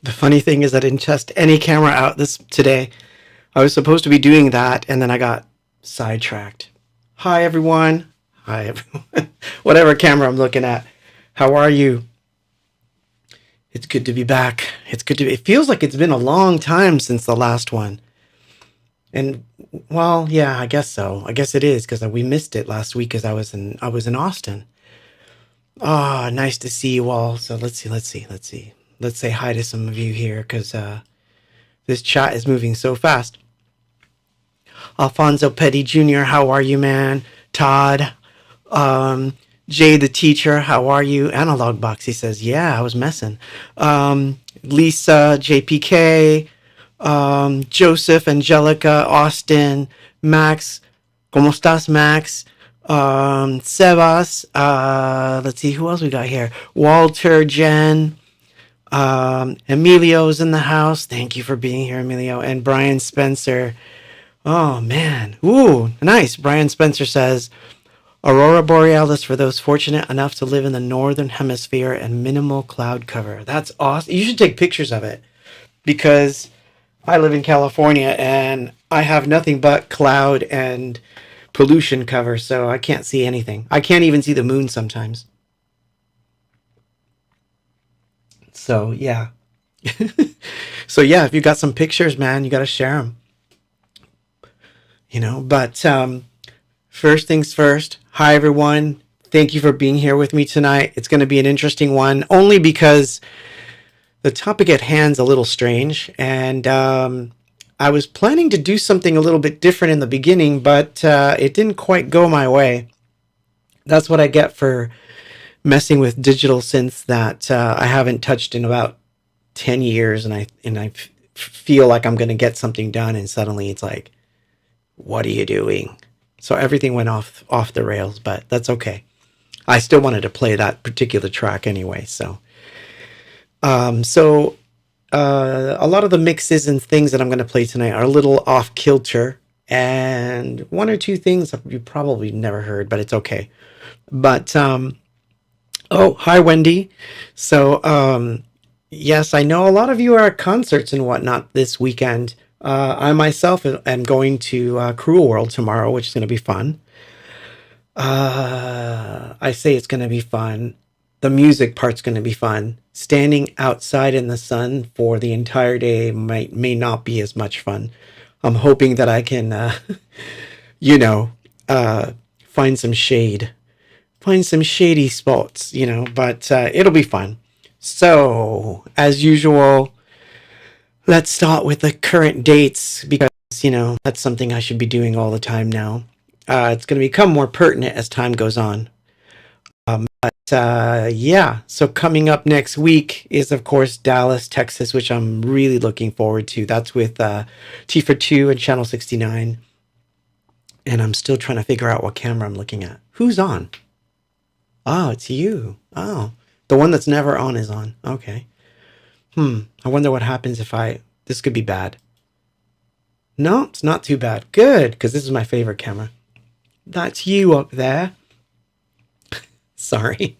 The funny thing is I didn't test any camera out this today. I was supposed to be doing that, and then I got sidetracked. Hi, everyone. Hi, everyone. Whatever camera I'm looking at. How are you? It's good to be back. It feels like it's been a long time since the last one. And, well, yeah, I guess so. I guess it is, because we missed it last week because I was in Austin. Ah, nice to see you all. So let's see. Let's say hi to some of you here, because this chat is moving so fast. Alfonso Petty Jr., how are you, man? Todd, Jay the teacher, how are you? Analog Box, he says, yeah, I was messing. Lisa, JPK, Joseph, Angelica, Austin, Max, ¿Cómo estás, Max? Sebas, let's see, who else we got here? Walter, Jen, Emilio's in the house. Thank you for being here, Emilio. And Brian Spencer. Oh, man. Ooh, nice. Brian Spencer says, Aurora Borealis for those fortunate enough to live in the northern hemisphere and minimal cloud cover. That's awesome. You should take pictures of it, because I live in California and I have nothing but cloud and pollution cover, so I can't see anything. I can't even see the moon sometimes. So, yeah. So, yeah, if you got some pictures, man, you got to share them. But first things first. Hi, everyone. Thank you for being here with me tonight. It's going to be an interesting one, only because the topic at hand's a little strange, and I was planning to do something a little bit different in the beginning, but it didn't quite go my way. That's what I get for messing with digital synths that I haven't touched in about 10 years, and I feel like I'm going to get something done, and suddenly it's like, what are you doing? So everything went off the rails, but that's okay. I still wanted to play that particular track anyway. So a lot of the mixes and things that I'm going to play tonight are a little off kilter, and one or two things you probably never heard, but it's okay. But oh, hi, Wendy. So yes, I know a lot of you are at concerts and whatnot this weekend. I myself am going to Cruel World tomorrow, which is going to be fun. I say it's going to be fun. The music part's going to be fun. Standing outside in the sun for the entire day may not be as much fun. I'm hoping that I can, find some shade. Find some shady spots, but it'll be fun. So, as usual, let's start with the current dates, because, that's something I should be doing all the time now. It's going to become more pertinent as time goes on. Yeah, so coming up next week is, of course, Dallas, Texas, which I'm really looking forward to. That's with T for 2 and Channel 69. And I'm still trying to figure out what camera I'm looking at. Who's on? Oh, it's you. Oh, the one that's never on is on. Okay. I wonder what happens if this could be bad. No, it's not too bad. Good, because this is my favorite camera. That's you up there. Sorry,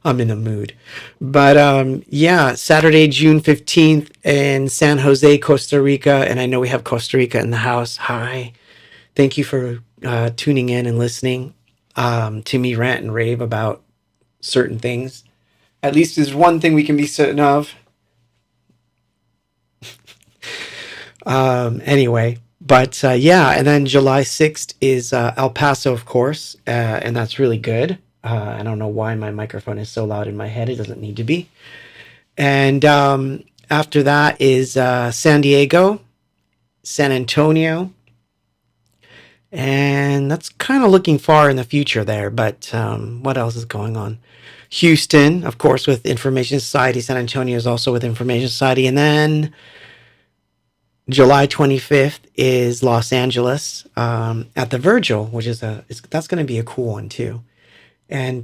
I'm in a mood. But yeah, Saturday, June 15th in San Jose, Costa Rica. And I know we have Costa Rica in the house. Hi. Thank you for tuning in and listening to me rant and rave about certain things. At least there's one thing we can be certain of. Anyway, but yeah, and then July 6th is El Paso, of course, and that's really good. I don't know why my microphone is so loud in my head. It doesn't need to be. And after that is San Diego, San Antonio, and that's kind of looking far in the future there, but what else is going on? Houston, of course, with Information Society. San Antonio is also with Information Society. And then July 25th is Los Angeles at the Virgil, which is that's going to be a cool one too. And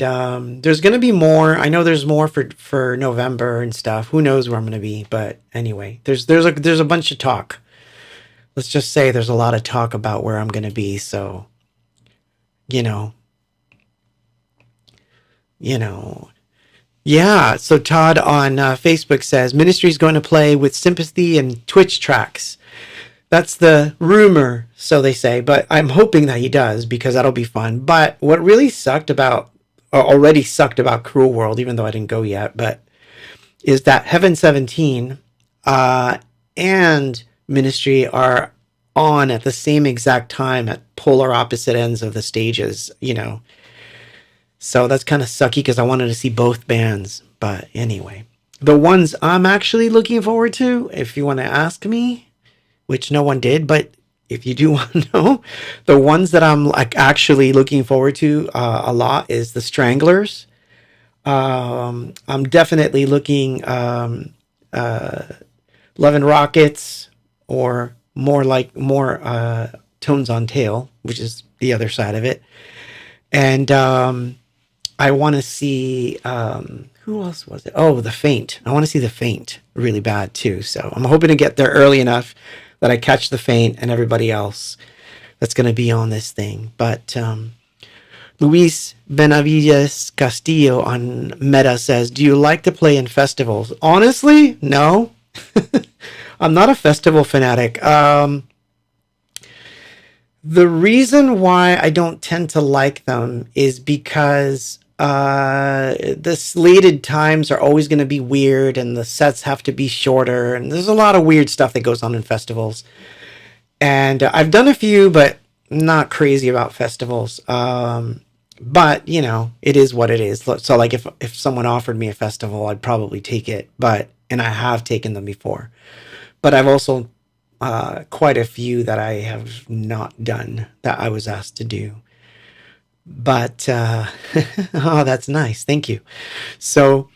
there's going to be more. I know there's more for November and stuff. Who knows where I'm going to be? But anyway, there's a bunch of talk. Let's just say there's a lot of talk about where I'm going to be. So, you know, Yeah, so Todd on Facebook says Ministry's going to play with Sympathy and Twitch tracks. That's the rumor, so they say, but I'm hoping that he does because that'll be fun. But what really sucked about, or already sucked about Cruel World, even though I didn't go yet, but is that Heaven 17 and Ministry are on at the same exact time at polar opposite ends of the stages, So that's kind of sucky because I wanted to see both bands. But anyway, the ones I'm actually looking forward to, if you want to ask me, which no one did, but if you do want to know, the ones that I'm like actually looking forward to a lot is the Stranglers. I'm definitely looking Love and Rockets, or more Tones on Tail, which is the other side of it. And I want to see who else was it? Oh, The Faint. I want to see The Faint really bad too. So I'm hoping to get there early enough that I catch The Faint and everybody else that's going to be on this thing. But Luis Benavides Castillo on Meta says, do you like to play in festivals? Honestly, no. I'm not a festival fanatic. The reason why I don't tend to like them is because the slated times are always going to be weird, and the sets have to be shorter, and there's a lot of weird stuff that goes on in festivals. And I've done a few, but not crazy about festivals. But it is what it is. So like if someone offered me a festival, I'd probably take it. And I have taken them before. But I've also quite a few that I have not done that I was asked to do. But oh, that's nice. Thank you. So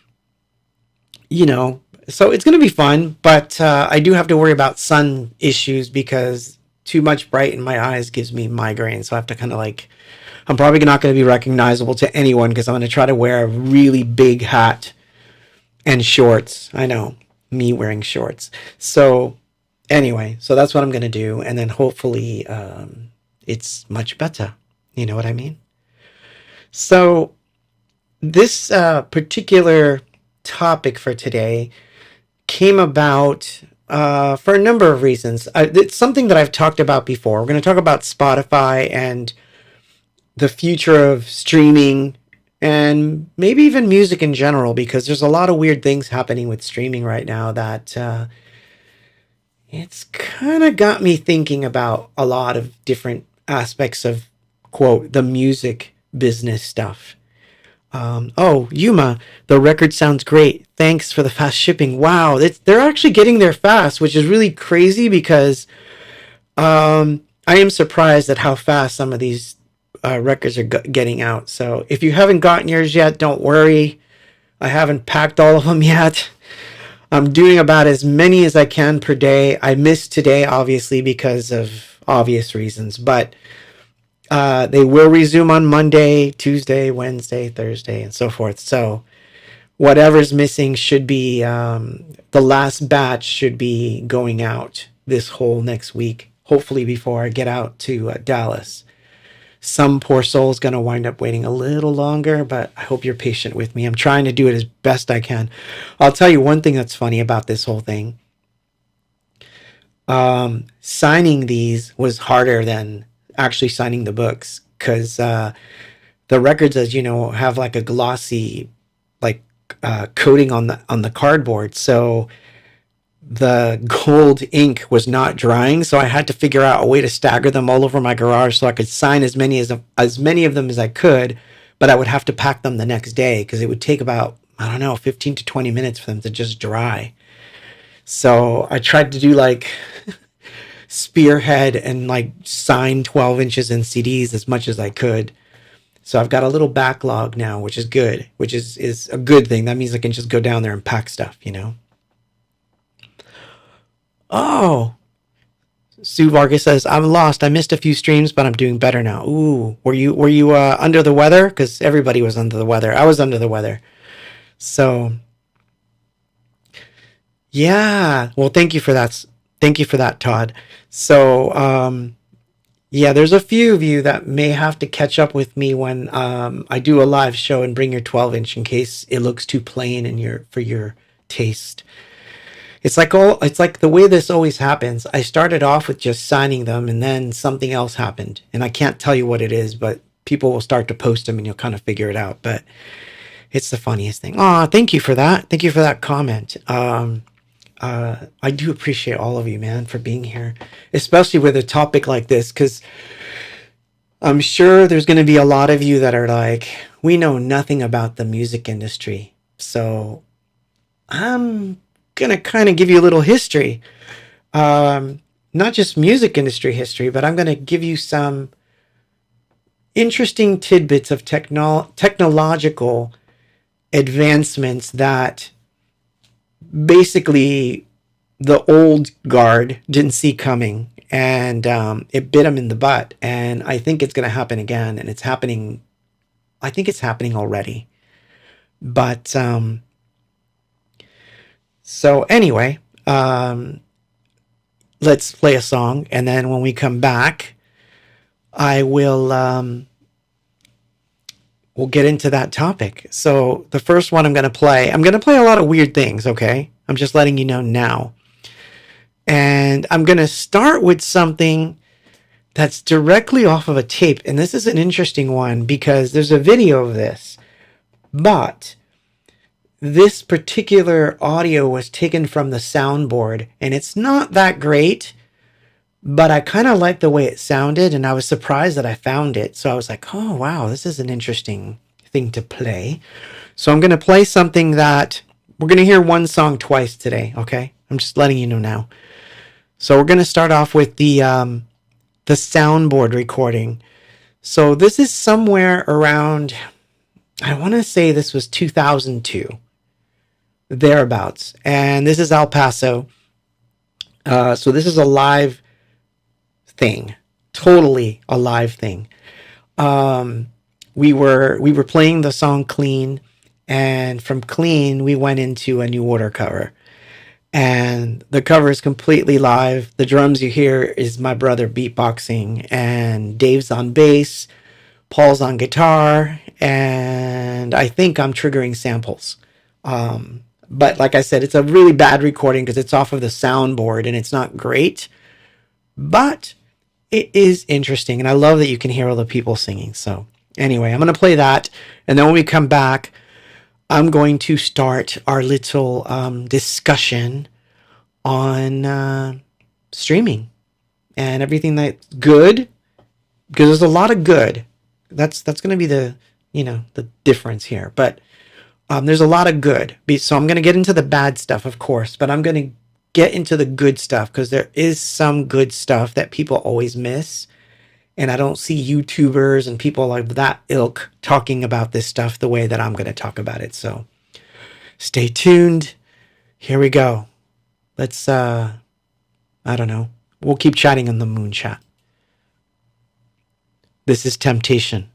so it's going to be fun, but I do have to worry about sun issues because too much bright in my eyes gives me migraine. So I have to kind of I'm probably not going to be recognizable to anyone because I'm going to try to wear a really big hat and shorts. I know, me wearing shorts. So anyway, so that's what I'm going to do. And then hopefully it's much better. You know what I mean? So this particular topic for today came about for a number of reasons. It's something that I've talked about before. We're going to talk about Spotify and the future of streaming and maybe even music in general, because there's a lot of weird things happening with streaming right now that it's kind of got me thinking about a lot of different aspects of, quote, the music business stuff. Oh, Yuma, the record sounds great. Thanks for the fast shipping. Wow, they're actually getting there fast, which is really crazy because I am surprised at how fast some of these records are getting out. So if you haven't gotten yours yet, don't worry. I haven't packed all of them yet. I'm doing about as many as I can per day. I missed today, obviously, because of obvious reasons, but they will resume on Monday, Tuesday, Wednesday, Thursday, and so forth. So whatever's missing should be, the last batch should be going out this whole next week, hopefully before I get out to Dallas. Some poor soul is going to wind up waiting a little longer, but I hope you're patient with me. I'm trying to do it as best I can. I'll tell you one thing that's funny about this whole thing. Signing these was harder than actually signing the books, because the records, as you know, have like a glossy coating on the cardboard. So the gold ink was not drying, so I had to figure out a way to stagger them all over my garage so I could sign as many of them as I could, but I would have to pack them the next day because it would take about, I don't know, 15 to 20 minutes for them to just dry. So I tried to do spearhead and sign 12 inches in CDs as much as I could. So I've got a little backlog now, which is good, which is a good thing. That means I can just go down there and pack stuff, Oh, Sue Vargas says, I'm lost. I missed a few streams, but I'm doing better now. Ooh, were you under the weather? Because everybody was under the weather. I was under the weather. So, yeah. Well, thank you for that. Thank you for that, Todd. So, Yeah, there's a few of you that may have to catch up with me when I do a live show and bring your 12-inch in case it looks too plain in your for your taste. It's like the way this always happens. I started off with just signing them and then something else happened. And I can't tell you what it is, but people will start to post them and you'll kind of figure it out. But it's the funniest thing. Aw, thank you for that. Thank you for that comment. I do appreciate all of you, man, for being here, especially with a topic like this, because I'm sure there's going to be a lot of you that are like, we know nothing about the music industry. So I'm going to kind of give you a little history. Not just music industry history, but I'm going to give you some interesting tidbits of technological advancements that basically the old guard didn't see coming, and it bit them in the butt. And I think it's going to happen again, and it's happening. I think it's happening already. But so anyway, let's play a song, and then when we come back, I will we'll get into that topic. So the first one I'm going to play a lot of weird things, okay? I'm just letting you know now. And I'm going to start with something that's directly off of a tape. And this is an interesting one because there's a video of this. But this particular audio was taken from the soundboard. And it's not that great, but I kind of liked the way it sounded. And I was surprised that I found it. So I was like, oh, wow, this is an interesting thing to play. So I'm going to play something that we're going to hear one song twice today, okay? I'm just letting you know now. So we're going to start off with the soundboard recording. So this is somewhere around, I want to say this was 2002, thereabouts. And this is El Paso. So this is a live thing, totally a live thing. We were playing the song Clean, and from Clean we went into a New Order cover. And the cover is completely live. The drums you hear is my brother beatboxing, and Dave's on bass, Paul's on guitar, and I think I'm triggering samples. But like I said, it's a really bad recording because it's off of the soundboard and it's not great, but it is interesting. And I love that you can hear all the people singing. So anyway, I'm going to play that. And then when we come back, I'm going to start our little discussion on streaming and everything that's good, because there's a lot of good. That's going to be the difference here. But there's a lot of good. So I'm going to get into the bad stuff, of course, but I'm going to get into the good stuff because there is some good stuff that people always miss. And I don't see YouTubers and people like that ilk talking about this stuff the way that I'm going to talk about it. So stay tuned. Here we go. Let's, I don't know. We'll keep chatting in the moon chat. This is Temptation.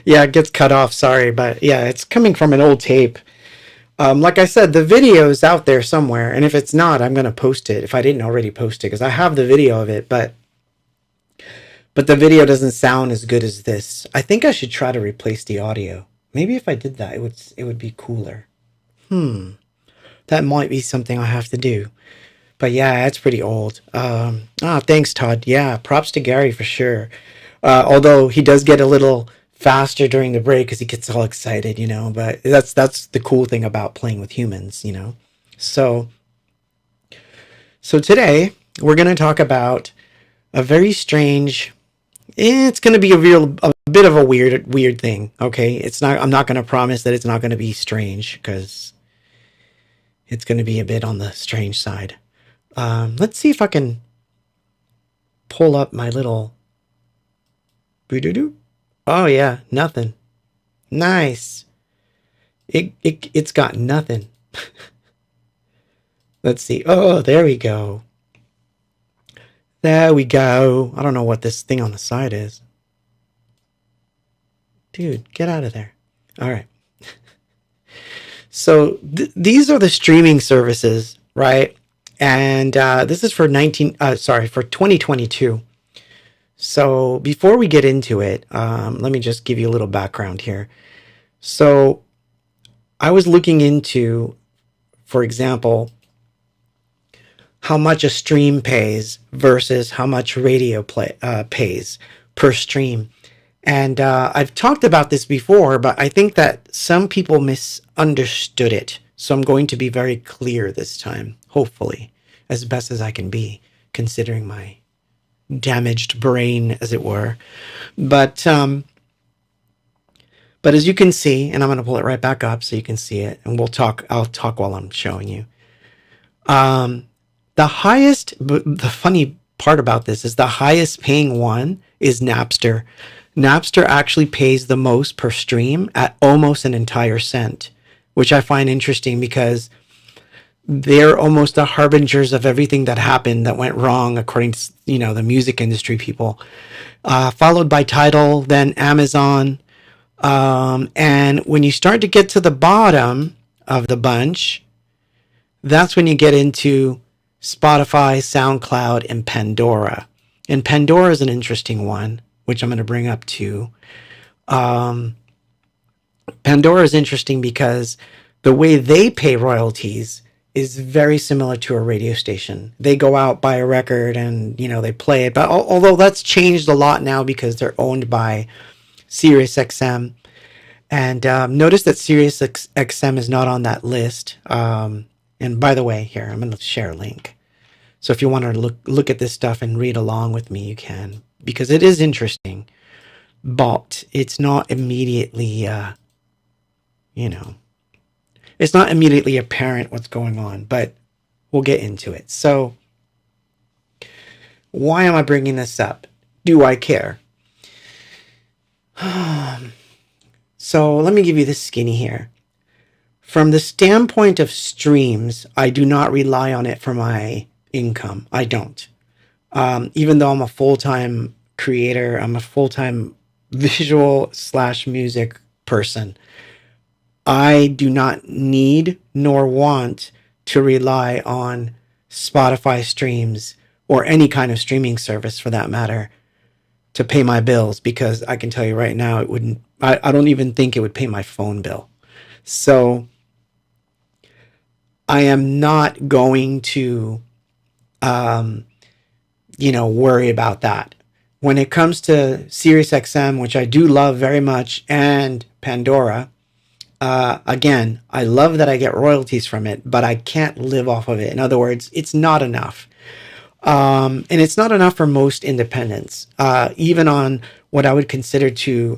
Yeah, it gets cut off. Sorry, but yeah, it's coming from an old tape. Like I said, the video is out there somewhere, and if it's not, I'm gonna post it if I didn't already post it because I have the video of it, but the video doesn't sound as good as this. I think I should try to replace the audio. Maybe if I did that, it would be cooler. That might be something I have to do. But yeah, it's pretty old. Thanks, Todd. Yeah, props to Gary for sure. Although he does get a little faster during the break because he gets all excited, But that's the cool thing about playing with humans. So today we're gonna talk about a very strange. It's gonna be a bit of a weird thing. Okay, it's not. I'm not gonna promise that it's not gonna be strange because it's gonna be a bit on the strange side. Let's see if I can pull up my little. Oh yeah, nothing. Nice. It's got nothing. Let's see. Oh, there we go. There we go. I don't know what this thing on the side is. Dude, get out of there. All right. So these are the streaming services, right? And this is for 2022. So before we get into it, let me just give you a little background here. So I was looking into, for example, how much a stream pays versus how much radio pays per stream. And I've talked about this before, but I think that some people misunderstood it. So I'm going to be very clear this time, hopefully, as best as I can be, considering my damaged brain, as it were. But as you can see, and I'm going to pull it right back up so you can see it, and I'll talk while I'm showing you. The funny part about this is the highest paying one is Napster. Napster actually pays the most per stream at almost an entire cent, which I find interesting because they're almost the harbingers of everything that happened that went wrong, according to the music industry people. Followed by Tidal, then Amazon, and when you start to get to the bottom of the bunch, that's when you get into Spotify, SoundCloud, and Pandora. And Pandora is an interesting one, which I'm going to bring up too. Pandora is interesting because the way they pay royalties is very similar to a radio station. They go out, buy a record, and they play it. But although that's changed a lot now because they're owned by SiriusXM, and notice that SiriusXM is not on that list. And by the way, here I'm going to share a link. So if you want to look at this stuff and read along with me, you can, because it is interesting. But it's not immediately, it's not immediately apparent what's going on, but we'll get into it. So why am I bringing this up? Do I care? So let me give you this skinny here. From the standpoint of streams, I do not rely on it for my income. I don't. Even though I'm a full-time creator, I'm a full-time visual/music person, I do not need nor want to rely on Spotify streams or any kind of streaming service for that matter to pay my bills, because I can tell you right now, it wouldn't. I don't even think it would pay my phone bill. So I am not going to, worry about that. When it comes to SiriusXM, which I do love very much, and Pandora, again, I love that I get royalties from it, but I can't live off of it. In other words, it's not enough. And it's not enough for most independents, even on what I would consider to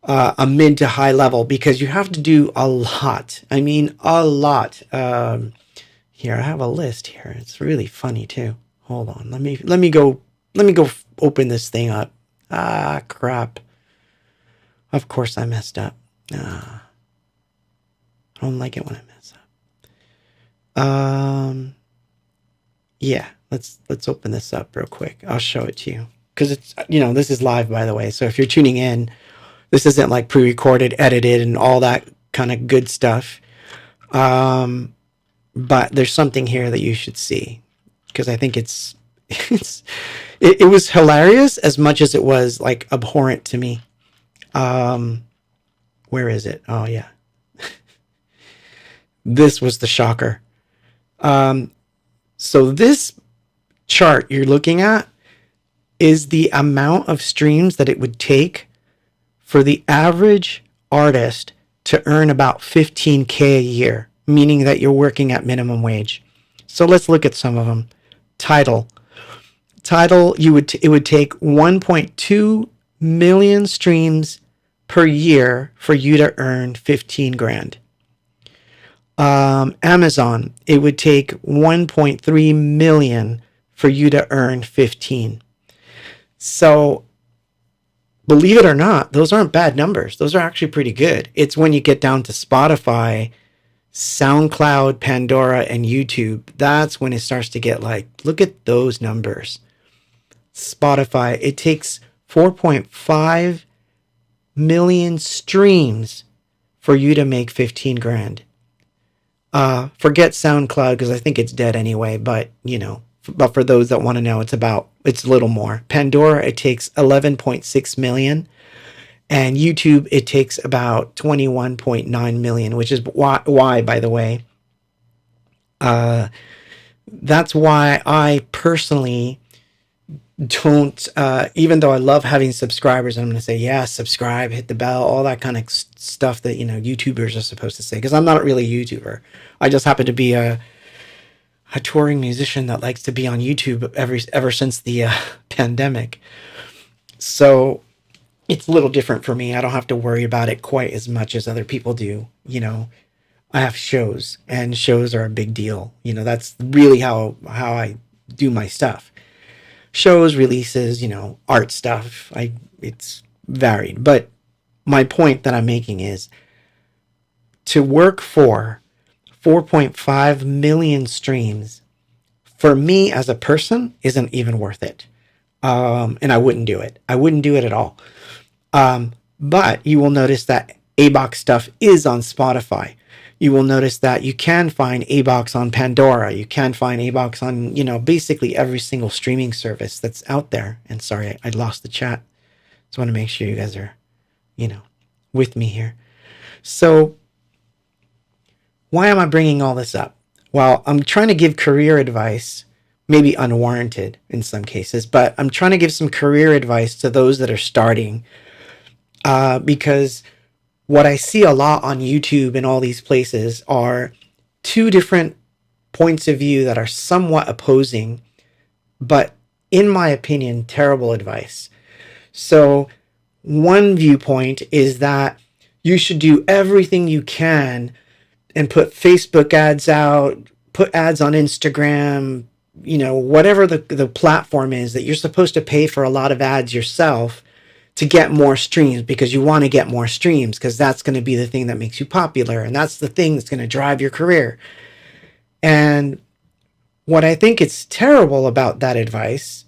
a mid to high level, because you have to do a lot. I mean, a lot. Here, I have a list here. It's really funny too. Hold on. Let me go open this thing up. Ah, crap. Of course I messed up. I don't like it when I mess up. Yeah, let's open this up real quick. I'll show it to you, because it's, this is live, by the way. So if you're tuning in, This isn't like pre-recorded, edited, and all that kind of good stuff. But there's something here that you should see, because I think it was hilarious as much as it was like abhorrent to me. Where is it? Oh yeah. This was the shocker. So this chart you're looking at is the amount of streams that it would take for the average artist to earn about $15K a year, meaning that you're working at minimum wage. So let's look at some of them. Title, it would take 1.2 million streams per year for you to earn 15 grand. Amazon, it would take 1.3 million for you to earn 15. So believe it or not, those aren't bad numbers. Those are actually pretty good. It's when you get down to Spotify, SoundCloud, Pandora, and YouTube, that's when it starts to get like, look at those numbers. Spotify, it takes 4.5 million streams for you to make 15 grand. Forget SoundCloud because I think it's dead anyway, but but for those that want to know, it's a little more. Pandora, it takes 11.6 million. And YouTube, it takes about 21.9 million, which is why, by the way, that's why I personally don't, even though I love having subscribers, I'm going to say, yeah, subscribe, hit the bell, all that kind of stuff that, YouTubers are supposed to say, because I'm not really a YouTuber. I just happen to be a touring musician that likes to be on YouTube ever since the pandemic. So it's a little different for me. I don't have to worry about it quite as much as other people do. I have shows, and shows are a big deal. That's really how I do my stuff. Shows, releases, art stuff. It's varied. But my point that I'm making is to work for 4.5 million streams for me as a person isn't even worth it. And I wouldn't do it. I wouldn't do it at all. But you will notice that ABOX stuff is on Spotify. You will notice that you can find ABOX on Pandora. You can find ABOX on, basically every single streaming service that's out there. And sorry, I lost the chat. Just want to make sure you guys are, with me here. So why am I bringing all this up? Well, I'm trying to give career advice, maybe unwarranted in some cases, but I'm trying to give some career advice to those that are starting. Because what I see a lot on YouTube and all these places are two different points of view that are somewhat opposing, but in my opinion, terrible advice. So one viewpoint is that you should do everything you can and put Facebook ads out, put ads on Instagram, whatever the platform is, that you're supposed to pay for a lot of ads yourself to get more streams, because you want to get more streams, because that's going to be the thing that makes you popular, and that's the thing that's going to drive your career. And what I think is terrible about that advice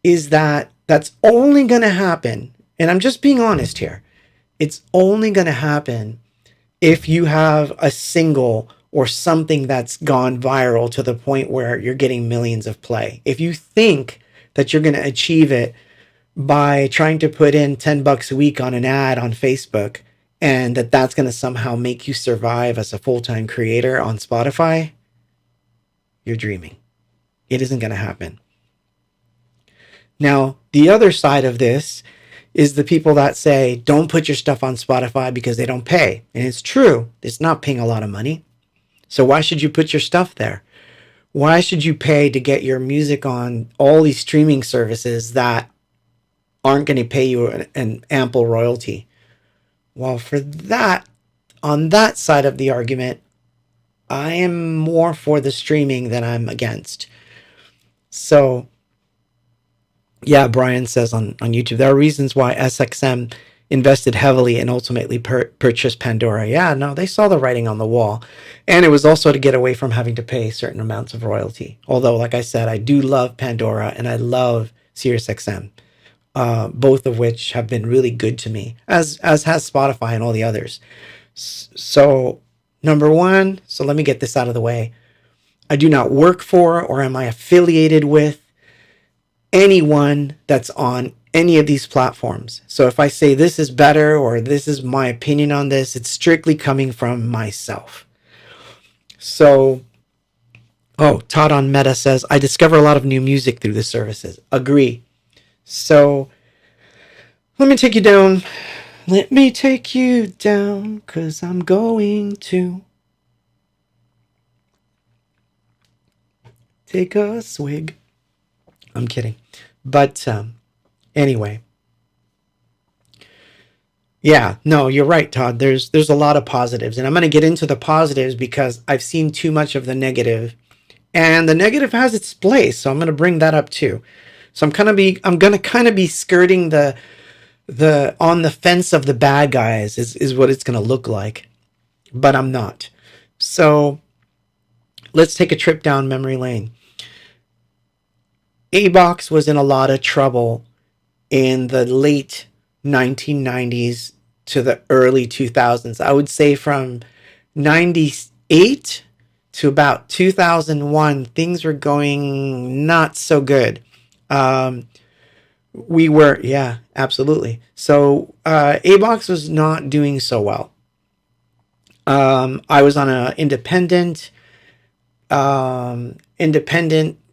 is that that's only going to happen, and I'm just being honest here, it's only going to happen if you have a single or something that's gone viral to the point where you're getting millions of play. If you think that you're going to achieve it by trying to put in $10 a week on an ad on Facebook, and that's going to somehow make you survive as a full-time creator on Spotify, you're dreaming. It isn't going to happen. Now, the other side of this is the people that say, don't put your stuff on Spotify because they don't pay. And it's true. It's not paying a lot of money. So why should you put your stuff there? Why should you pay to get your music on all these streaming services that aren't going to pay you an ample royalty? Well, for that, on that side of the argument, I am more for the streaming than I'm against. So, yeah, Brian says on YouTube, there are reasons why SXM invested heavily and ultimately purchased Pandora. Yeah, no, they saw the writing on the wall. And it was also to get away from having to pay certain amounts of royalty. Although, like I said, I do love Pandora and I love SiriusXM. both of which have been really good to me, as has Spotify and all the others. So, number one, so let me get this out of the way. I do not work for or am I affiliated with anyone that's on any of these platforms. So if I say this is better or this is my opinion on this, it's strictly coming from myself. So, oh, Todd on Meta says, I discover a lot of new music through the services. Agree. So let me take you down. Let me take you down, 'cause I'm going to take a swig. I'm kidding. But anyway. Yeah, no, you're right, Todd. There's a lot of positives, and I'm going to get into the positives because I've seen too much of the negative, and the negative has its place. So I'm going to bring that up too. So I'm going to kind of be skirting the on the fence of the bad guys is what it's going to look like, but I'm not. So let's take a trip down memory lane. A-Box was in a lot of trouble in the late 1990s to the early 2000s. I would say from 98 to about 2001, things were going not so good. We were, yeah, absolutely. So A-Box was not doing so well. I was on an independent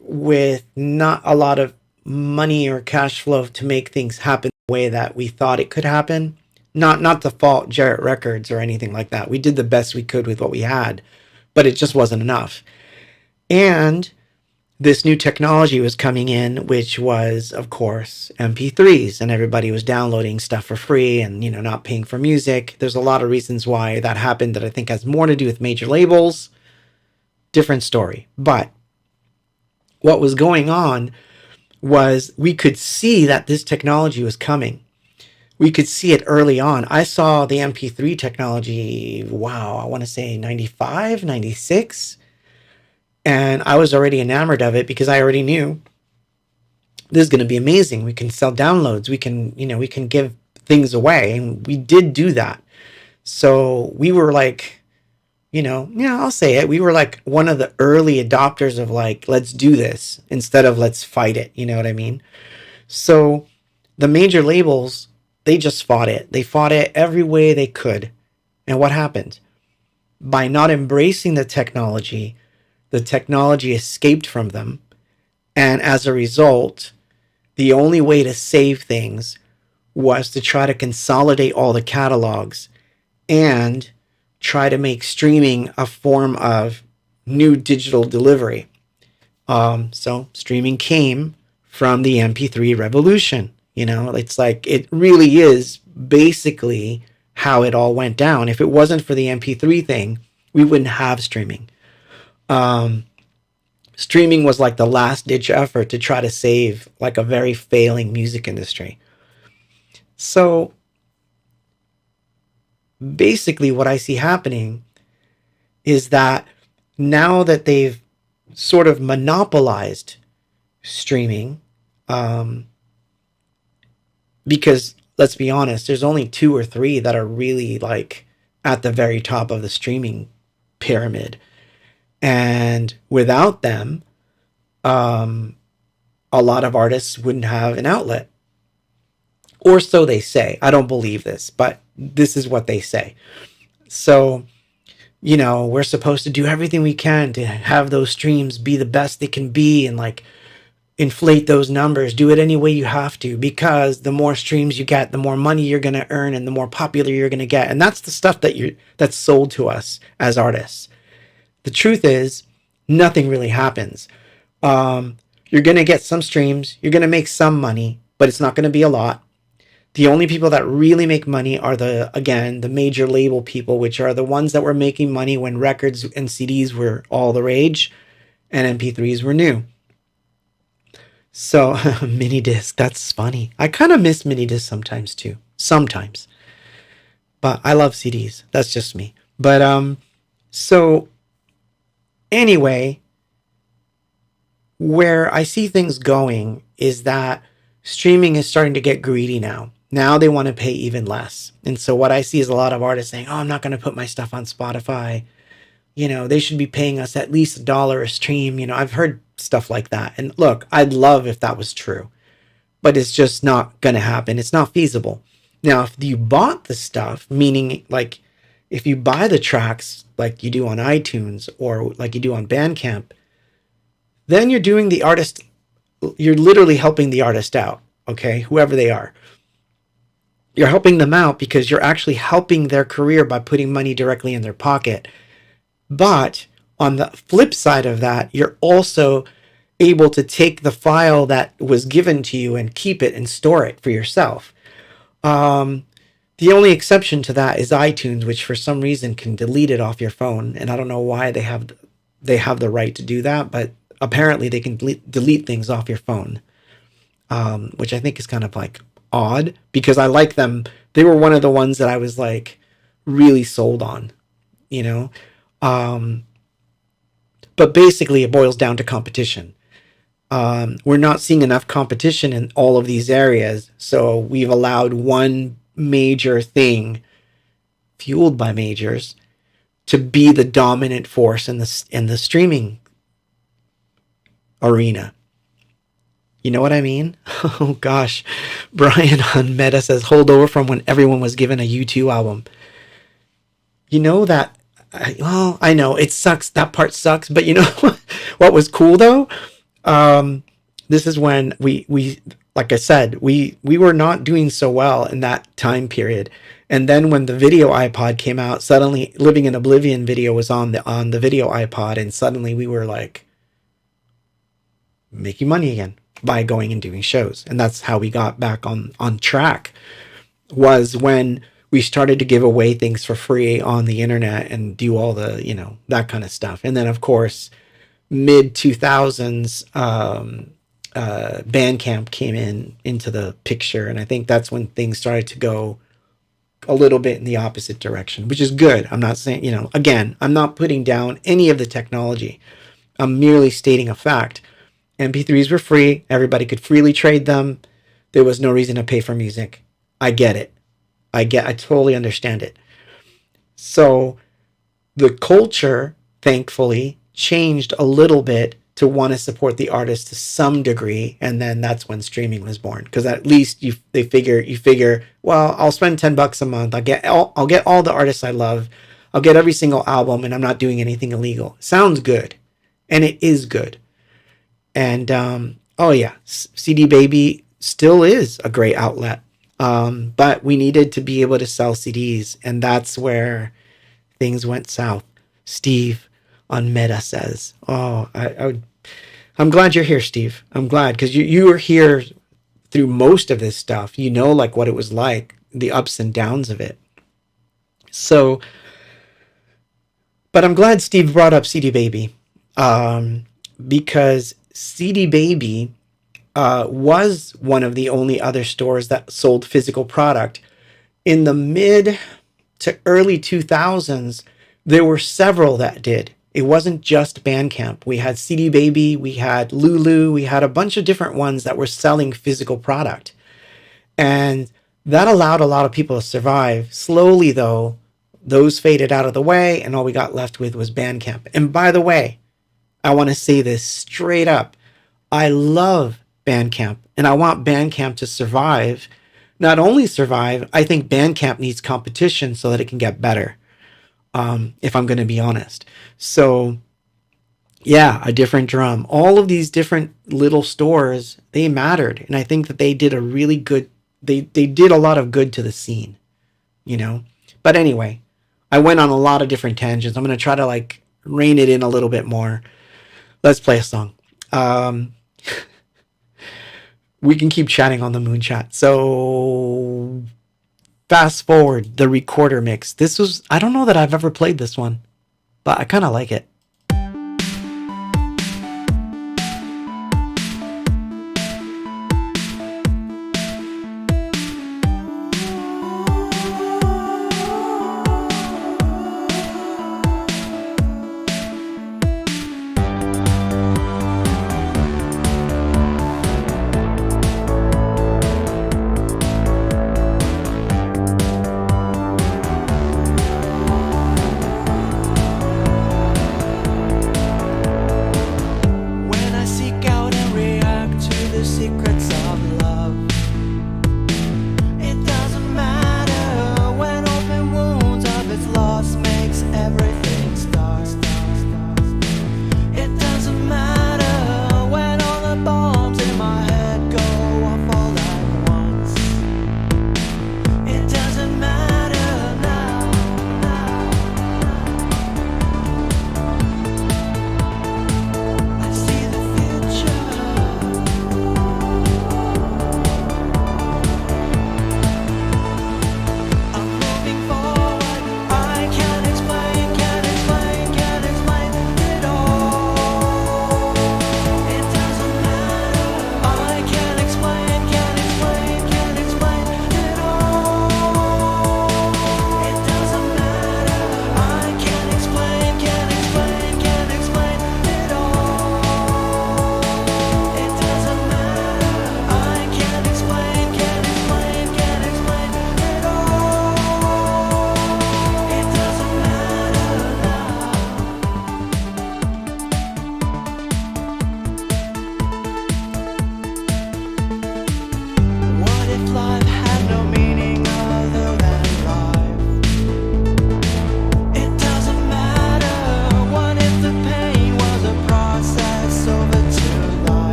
with not a lot of money or cash flow to make things happen the way that we thought it could happen. Not to fault Jarrett Records or anything like that. We did the best we could with what we had, but it just wasn't enough. And this new technology was coming in, which was, of course, MP3s, and everybody was downloading stuff for free and, not paying for music. There's a lot of reasons why that happened that I think has more to do with major labels. Different story. But what was going on was we could see that this technology was coming. We could see it early on. I saw the MP3 technology, I want to say 95, 96. And I was already enamored of it because I already knew this is going to be amazing. We can sell downloads. We can give things away. And we did do that. So we were like, I'll say it. We were like one of the early adopters of like, let's do this instead of let's fight it. You know what I mean? So the major labels, they just fought it. They fought it every way they could. And what happened? By not embracing the technology escaped from them. And as a result, the only way to save things was to try to consolidate all the catalogs and try to make streaming a form of new digital delivery. So streaming came from the MP3 revolution. It's like it really is basically how it all went down. If it wasn't for the MP3 thing, we wouldn't have streaming. Streaming was like the last ditch effort to try to save like a very failing music industry. So basically what I see happening is that now that they've sort of monopolized streaming, because let's be honest, there's only 2 or 3 that are really like at the very top of the streaming pyramid. And without them, a lot of artists wouldn't have an outlet. Or so they say. I don't believe this, but this is what they say. So, we're supposed to do everything we can to have those streams be the best they can be and like inflate those numbers. Do it any way you have to, because the more streams you get, the more money you're going to earn and the more popular you're going to get. And that's the stuff that's sold to us as artists. The truth is, nothing really happens. You're going to get some streams. You're going to make some money, but it's not going to be a lot. The only people that really make money are the major label people, which are the ones that were making money when records and CDs were all the rage and MP3s were new. So, mini disc, that's funny. I kind of miss mini disc sometimes too. Sometimes. But I love CDs. That's just me. But, so anyway, where I see things going is that streaming is starting to get greedy now. Now they want to pay even less. And so what I see is a lot of artists saying, oh, I'm not going to put my stuff on Spotify. They should be paying us at least $1 a stream. I've heard stuff like that. And look, I'd love if that was true, but it's just not going to happen. It's not feasible. Now, if you bought the stuff, meaning like if you buy the tracks like you do on iTunes or like you do on Bandcamp, then you're doing the artist, you're literally helping the artist out, okay? Whoever they are. You're helping them out because you're actually helping their career by putting money directly in their pocket. But on the flip side of that, you're also able to take the file that was given to you and keep it and store it for yourself. The only exception to that is iTunes, which for some reason can delete it off your phone. And I don't know why they have the right to do that, but apparently they can delete things off your phone, which I think is kind of like odd because I like them. They were one of the ones that I was like really sold on, but basically it boils down to competition. We're not seeing enough competition in all of these areas. So we've allowed one major thing fueled by majors to be the dominant force in the streaming arena. You know what I mean? Oh gosh. Brian on Meta says holdover from when everyone was given a U2 album. I know it sucks. That part sucks. But you know what was cool though? This is when we like I said, we were not doing so well in that time period. And then when the video iPod came out, suddenly Living in Oblivion video was on the video iPod, and suddenly we were like making money again by going and doing shows. And that's how we got back on track, was when we started to give away things for free on the internet and do all the, that kind of stuff. And then of course, mid 2000s, Bandcamp came into the picture. And I think that's when things started to go a little bit in the opposite direction, which is good. I'm not saying, again, I'm not putting down any of the technology. I'm merely stating a fact. MP3s were free. Everybody could freely trade them. There was no reason to pay for music. I get it. I totally understand it. So the culture, thankfully, changed a little bit to want to support the artist to some degree, and then that's when streaming was born. Because at least you figure, well, I'll spend $10 a month. I'll get all the artists I love. I'll get every single album, and I'm not doing anything illegal. Sounds good, and it is good. And oh yeah, CD Baby still is a great outlet. But we needed to be able to sell CDs, and that's where things went south. Steve on Meta says, "Oh, I'm glad you're here, Steve. I'm glad because you were here through most of this stuff. You know, like what it was like, the ups and downs of it. So, but I'm glad Steve brought up CD Baby, because CD Baby was one of the only other stores that sold physical product. In the mid to early 2000s, there were several that did. It wasn't just Bandcamp. We had CD Baby, we had Lulu, we had a bunch of different ones that were selling physical product. And that allowed a lot of people to survive. Slowly, though, those faded out of the way, and all we got left with was Bandcamp. And by the way, I want to say this straight up. I love Bandcamp, and I want Bandcamp to survive. Not only survive, I think Bandcamp needs competition so that it can get better, if I'm going to be honest. So, yeah, a different drum. All of these different little stores, they mattered, and I think that they did a really good, they did a lot of good to the scene, But anyway, I went on a lot of different tangents. I'm going to try to rein it in a little bit more. Let's play a song. We can keep chatting on the Moon Chat. So fast forward, the recorder mix. I don't know that I've ever played this one, but I kind of like it.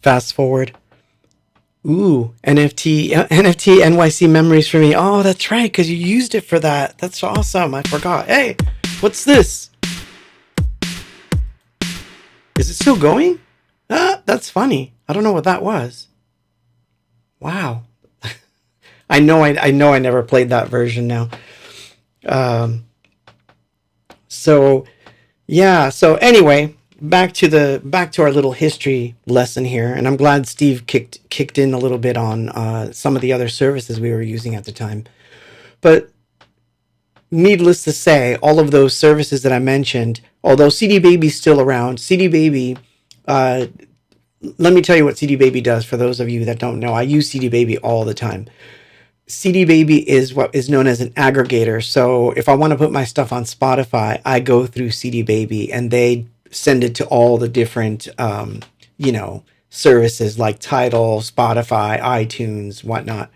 fast forward. Ooh, NFT NYC memories for me. Oh, that's right, because you used it for that. That's awesome. I forgot. Hey, what's this? Is it still going? Ah, that's funny. I don't know what that was. Wow. I know I never played that version now. Um, so yeah, so anyway, back to our little history lesson here, and I'm glad Steve kicked in a little bit on some of the other services we were using at the time. But needless to say, all of those services that I mentioned, although CD Baby's still around, CD Baby, uh, let me tell you what CD Baby does for those of you that don't know. I use CD Baby all the time. CD Baby is what is known as an aggregator. So if I want to put my stuff on Spotify, I go through CD Baby and they send it to all the different, services like Tidal, Spotify, iTunes, whatnot.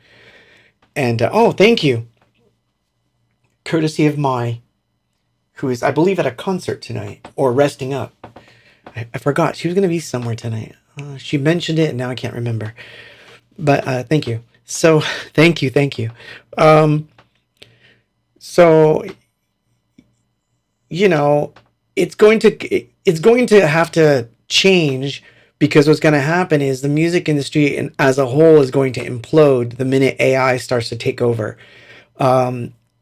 And oh, thank you. Courtesy of Mai, who is, I believe, at a concert tonight or resting up. I forgot. She was going to be somewhere tonight. She mentioned it and now I can't remember. But thank you. So thank you. So it's going to have to change, because what's going to happen is the music industry as a whole is going to implode the minute AI starts to take over.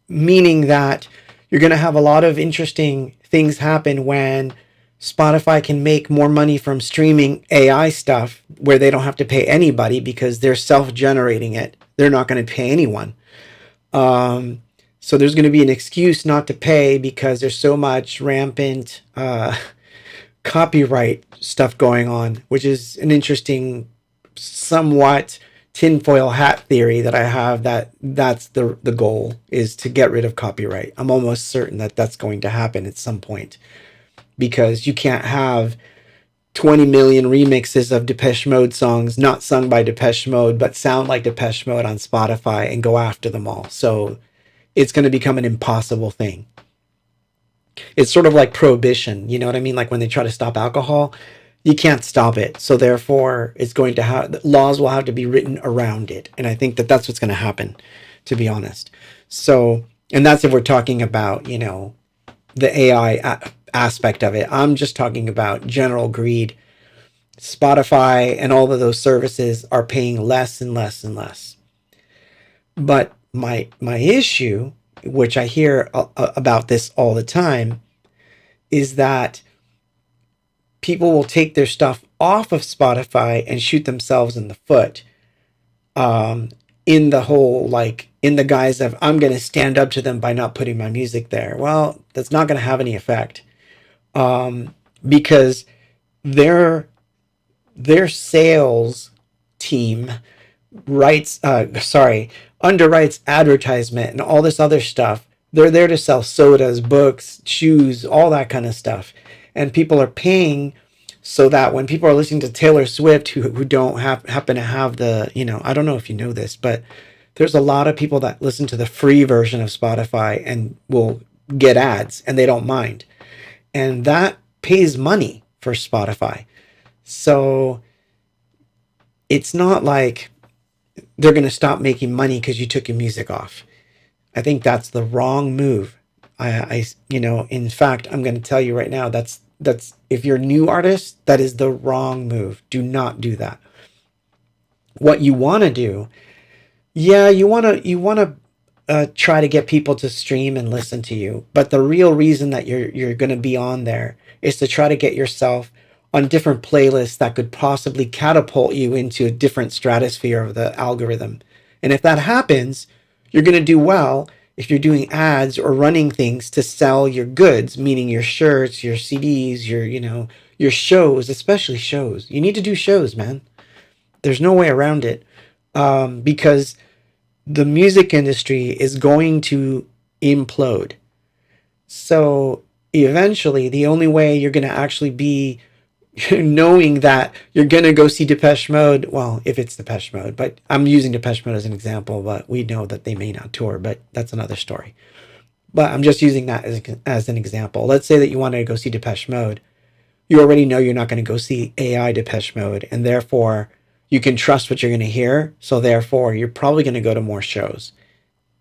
Meaning that you're going to have a lot of interesting things happen when Spotify can make more money from streaming AI stuff where they don't have to pay anybody because they're self-generating it. They're not going to pay anyone. So there's going to be an excuse not to pay because there's so much rampant copyright stuff going on, which is an interesting, somewhat tinfoil hat theory that I have, that's the goal, is to get rid of copyright. I'm almost certain that that's going to happen at some point, because you can't have 20 million remixes of Depeche Mode songs not sung by Depeche Mode but sound like Depeche Mode on Spotify and go after them all. So it's going to become an impossible thing. It's sort of like prohibition, you know what I mean? Like when they try to stop alcohol, you can't stop it. So therefore, it's going to have, laws will have to be written around it. And I think that that's what's going to happen, to be honest. So, and that's if we're talking about, the AI aspect of it. I'm just talking about general greed. Spotify and all of those services are paying less and less and less. But my issue, which I hear about this all the time, is that people will take their stuff off of Spotify and shoot themselves in the foot, in the whole, like, in the guise of, I'm going to stand up to them by not putting my music there. Well, that's not going to have any effect, because their sales team underwrites advertisement and all this other stuff. They're there to sell sodas, books, shoes, all that kind of stuff. And people are paying so that when people are listening to Taylor Swift who don't happen to have the, I don't know if you know this, but there's a lot of people that listen to the free version of Spotify and will get ads and they don't mind. And that pays money for Spotify. So it's not like they're going to stop making money because you took your music off. I think that's the wrong move. In fact, I'm going to tell you right now, that's if you're a new artist, that is the wrong move. Do not do that. What you want to do, you want to try to get people to stream and listen to you, but the real reason that you're going to be on there is to try to get yourself on different playlists that could possibly catapult you into a different stratosphere of the algorithm. And if that happens, you're going to do well if you're doing ads or running things to sell your goods, meaning your shirts, your CDs, your shows, especially shows. You need to do shows, man. There's no way around it, because the music industry is going to implode. So eventually, the only way you're going to actually be knowing that you're going to go see Depeche Mode, well, if it's Depeche Mode, but I'm using Depeche Mode as an example, but we know that they may not tour, but that's another story. But I'm just using that as an example. Let's say that you want to go see Depeche Mode. you already know you're not going to go see AI Depeche Mode, and therefore you can trust what you're going to hear. So therefore, you're probably going to go to more shows.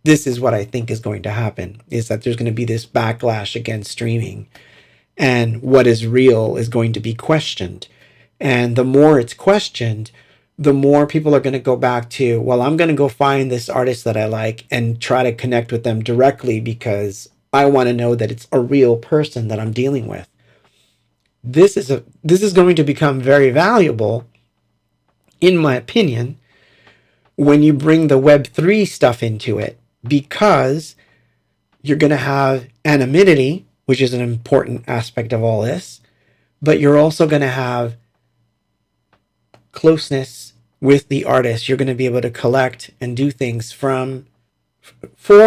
This is what I think is going to happen, is that there's going to be this backlash against streaming, and what is real is going to be questioned. And the more it's questioned, the more people are going to go back to, well, I'm going to go find this artist that I like and try to connect with them directly because I want to know that it's a real person that I'm dealing with. This is going to become very valuable, in my opinion, when you bring the Web3 stuff into it, because you're going to have anonymity, which is an important aspect of all this, but you're also going to have closeness with the artist. You're going to be able to collect and do things for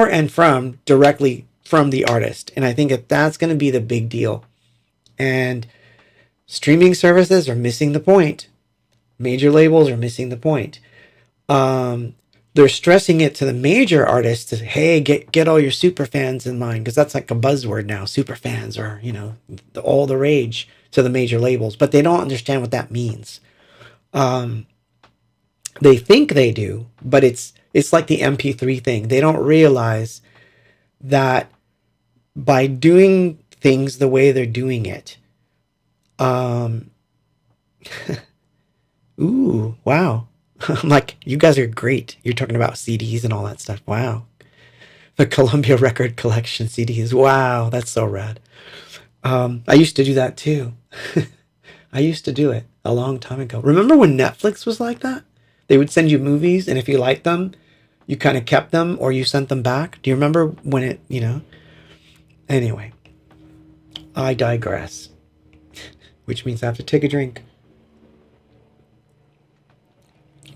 and from directly from the artist. And I think that's going to be the big deal. And streaming services are missing the point. Major labels are missing the point. They're stressing it to the major artists to, hey, get all your super fans in mind, because that's like a buzzword now. Super fans are, all the rage to the major labels, but they don't understand what that means. They think they do, but it's like the MP3 thing. They don't realize that by doing things the way they're doing it, ooh, wow. I'm like, you guys are great. You're talking about CDs and all that stuff. Wow. The Columbia Record Collection CDs. Wow, that's so rad. I used to do that too. I used to do it a long time ago. Remember when Netflix was like that? They would send you movies, and if you liked them, you kind of kept them or you sent them back. Do you remember when it, Anyway, I digress. Which means I have to take a drink.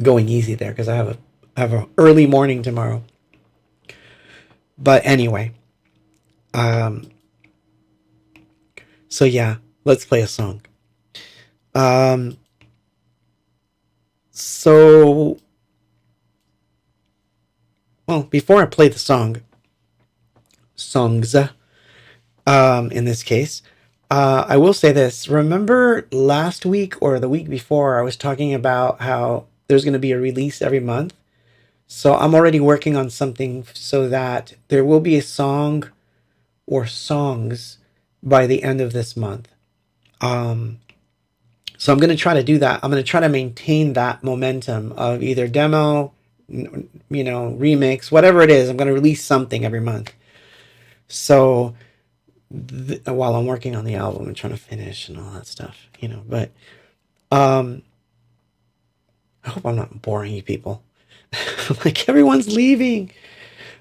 Going easy there because I have a early morning tomorrow. But anyway, so yeah, let's play a song. Before I play the songs, in this case, I will say this. Remember last week or the week before, I was talking about how there's going to be a release every month. So I'm already working on something so that there will be a song or songs by the end of this month. So I'm going to try to do that. I'm going to try to maintain that momentum of either demo, remix, whatever it is. I'm going to release something every month. So while I'm working on the album and trying to finish and all that stuff, but I hope I'm not boring you people. Like, everyone's leaving.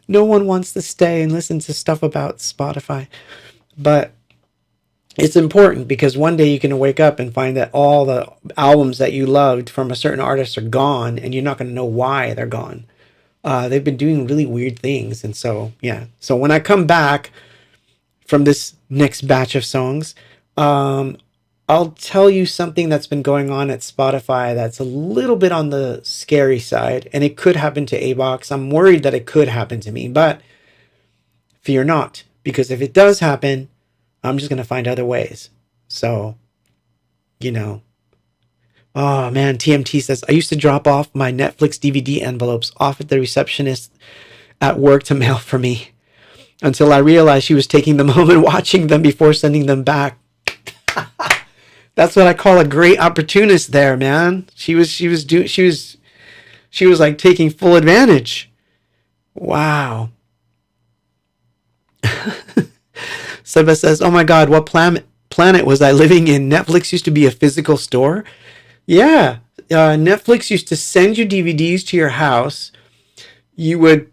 No one wants to stay and listen to stuff about Spotify. But it's important because one day you can wake up and find that all the albums that you loved from a certain artist are gone, and you're not going to know why they're gone. They've been doing really weird things. And so, yeah. So when I come back from this next batch of songs, I'll tell you something that's been going on at Spotify that's a little bit on the scary side, and it could happen to A-Box. I'm worried that it could happen to me, but fear not, because if it does happen, I'm just going to find other ways. So, oh man, TMT says, I used to drop off my Netflix DVD envelopes off at the receptionist at work to mail for me until I realized she was taking them home and watching them before sending them back. That's what I call a great opportunist there, man. She was like taking full advantage. Wow. Seba says, oh my God, what planet was I living in? Netflix used to be a physical store. Yeah. Netflix used to send you DVDs to your house. You would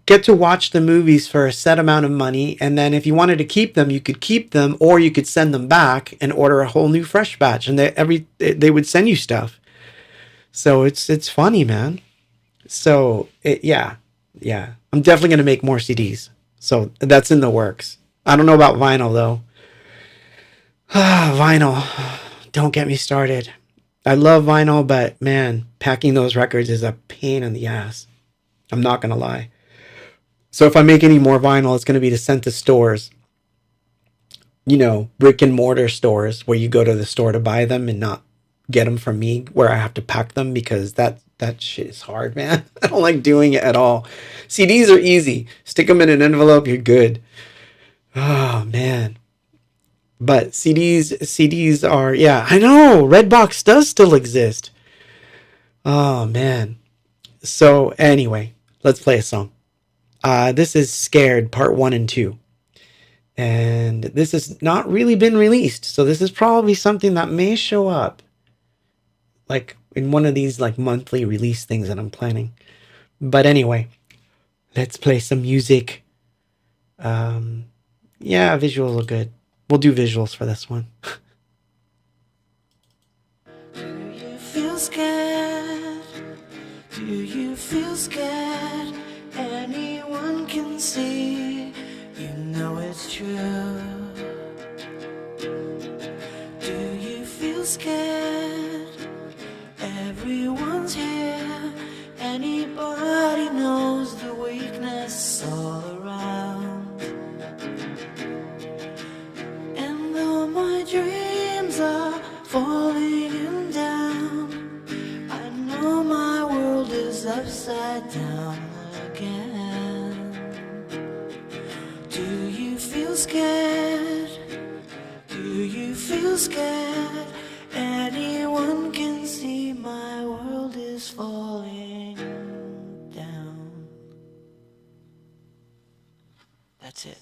get to watch the movies for a set amount of money, and then if you wanted to keep them, you could keep them, or you could send them back and order a whole new fresh batch, and they would send you stuff. So it's funny, man. So yeah, I'm definitely gonna make more CDs. So that's in the works. I don't know about vinyl though. Vinyl, don't get me started. I love vinyl, but man, packing those records is a pain in the ass. I'm not going to lie. So if I make any more vinyl, it's going to be to send to stores. brick and mortar stores where you go to the store to buy them and not get them from me where I have to pack them because that shit is hard, man. I don't like doing it at all. CDs are easy. Stick them in an envelope, you're good. Oh, man. But CDs are, yeah, I know. Redbox does still exist. Oh, man. So, anyway, let's play a song. This is Scared Part 1 and 2. And this has not really been released. So this is probably something that may show up like in one of these like monthly release things that I'm planning. But anyway, let's play some music. Yeah, visuals are good. We'll do visuals for this one. Do you feel scared? Do you feel scared? Anyone can see, you know it's true. Do you feel scared? Everyone's here. Anybody knows the weakness all around. And though my dreams are falling down, I know my world is upside down again. Do you feel scared? Do you feel scared? Anyone can see my world is falling down. That's it.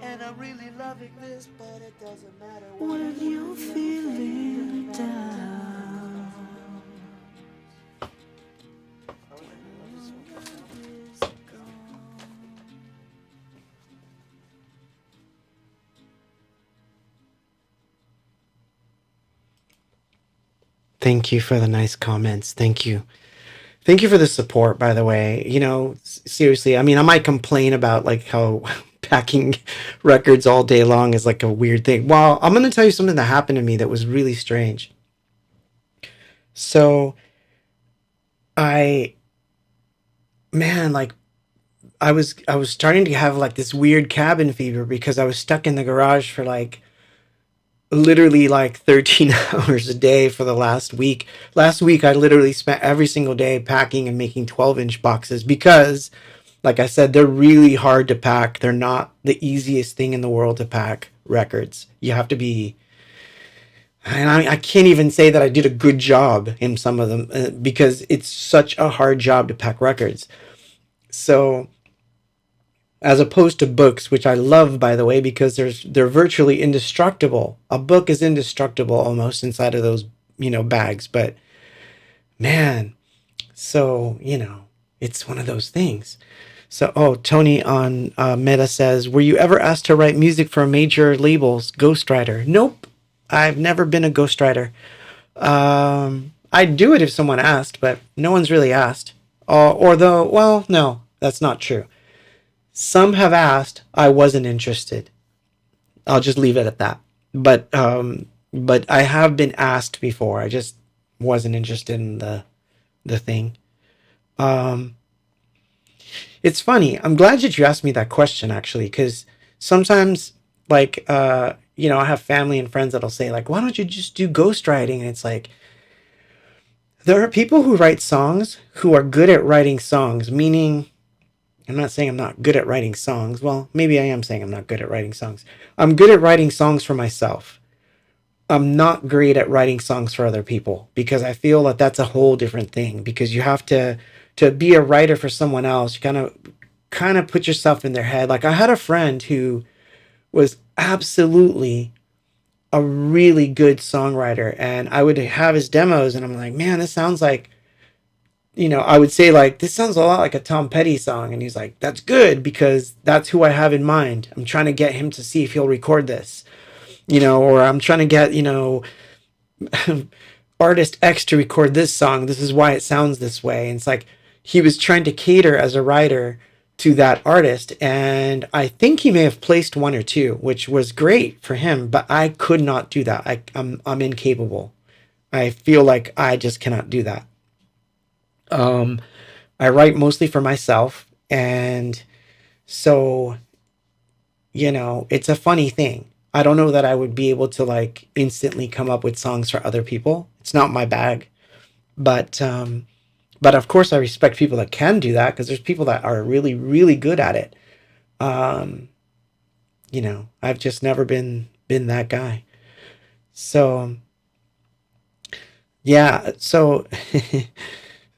And I'm really loving this, but it doesn't matter when you're feeling down. Thank you for the nice comments. Thank you. Thank you for the support, by the way. Seriously, I mean, I might complain about like how packing records all day long is like a weird thing. Well, I'm going to tell you something that happened to me that was really strange. So, I, man, like I was starting to have like this weird cabin fever because I was stuck in the garage for like literally like 13 hours a day for the last week. Last week, I literally spent every single day packing and making 12-inch boxes because, like I said, they're really hard to pack. They're not the easiest thing in the world to pack records. You have to be, and I can't even say that I did a good job in some of them because it's such a hard job to pack records. So, as opposed to books, which I love, by the way, because they're virtually indestructible. A book is indestructible almost inside of those bags. But man, so it's one of those things. So Tony on Meta says, were you ever asked to write music for major labels, ghostwriter? Nope, I've never been a ghostwriter. I'd do it if someone asked, but no one's really asked. Well, no, that's not true. Some have asked. I wasn't interested. I'll just leave it at that. But I have been asked before. I just wasn't interested in the thing. It's funny. I'm glad that you asked me that question actually, because sometimes like I have family and friends that'll say like, why don't you just do ghostwriting? And it's like there are people who write songs who are good at writing songs, meaning I'm not saying I'm not good at writing songs. Well, maybe I am saying I'm not good at writing songs. I'm good at writing songs for myself. I'm not great at writing songs for other people because I feel that that's a whole different thing because you have to be a writer for someone else. You kind of put yourself in their head. Like I had a friend who was absolutely a really good songwriter and I would have his demos and I'm like, man, this sounds like I would say like, this sounds a lot like a Tom Petty song. And he's like, that's good because that's who I have in mind. I'm trying to get him to see if he'll record this, or I'm trying to get, artist X to record this song. This is why it sounds this way. And it's like, he was trying to cater as a writer to that artist. And I think he may have placed one or two, which was great for him, but I could not do that. I'm incapable. I feel like I just cannot do that. I write mostly for myself, and so it's a funny thing. I don't know that I would be able to like instantly come up with songs for other people. It's not my bag, but of course I respect people that can do that because there's people that are really really good at it. I've just never been that guy. So yeah, so.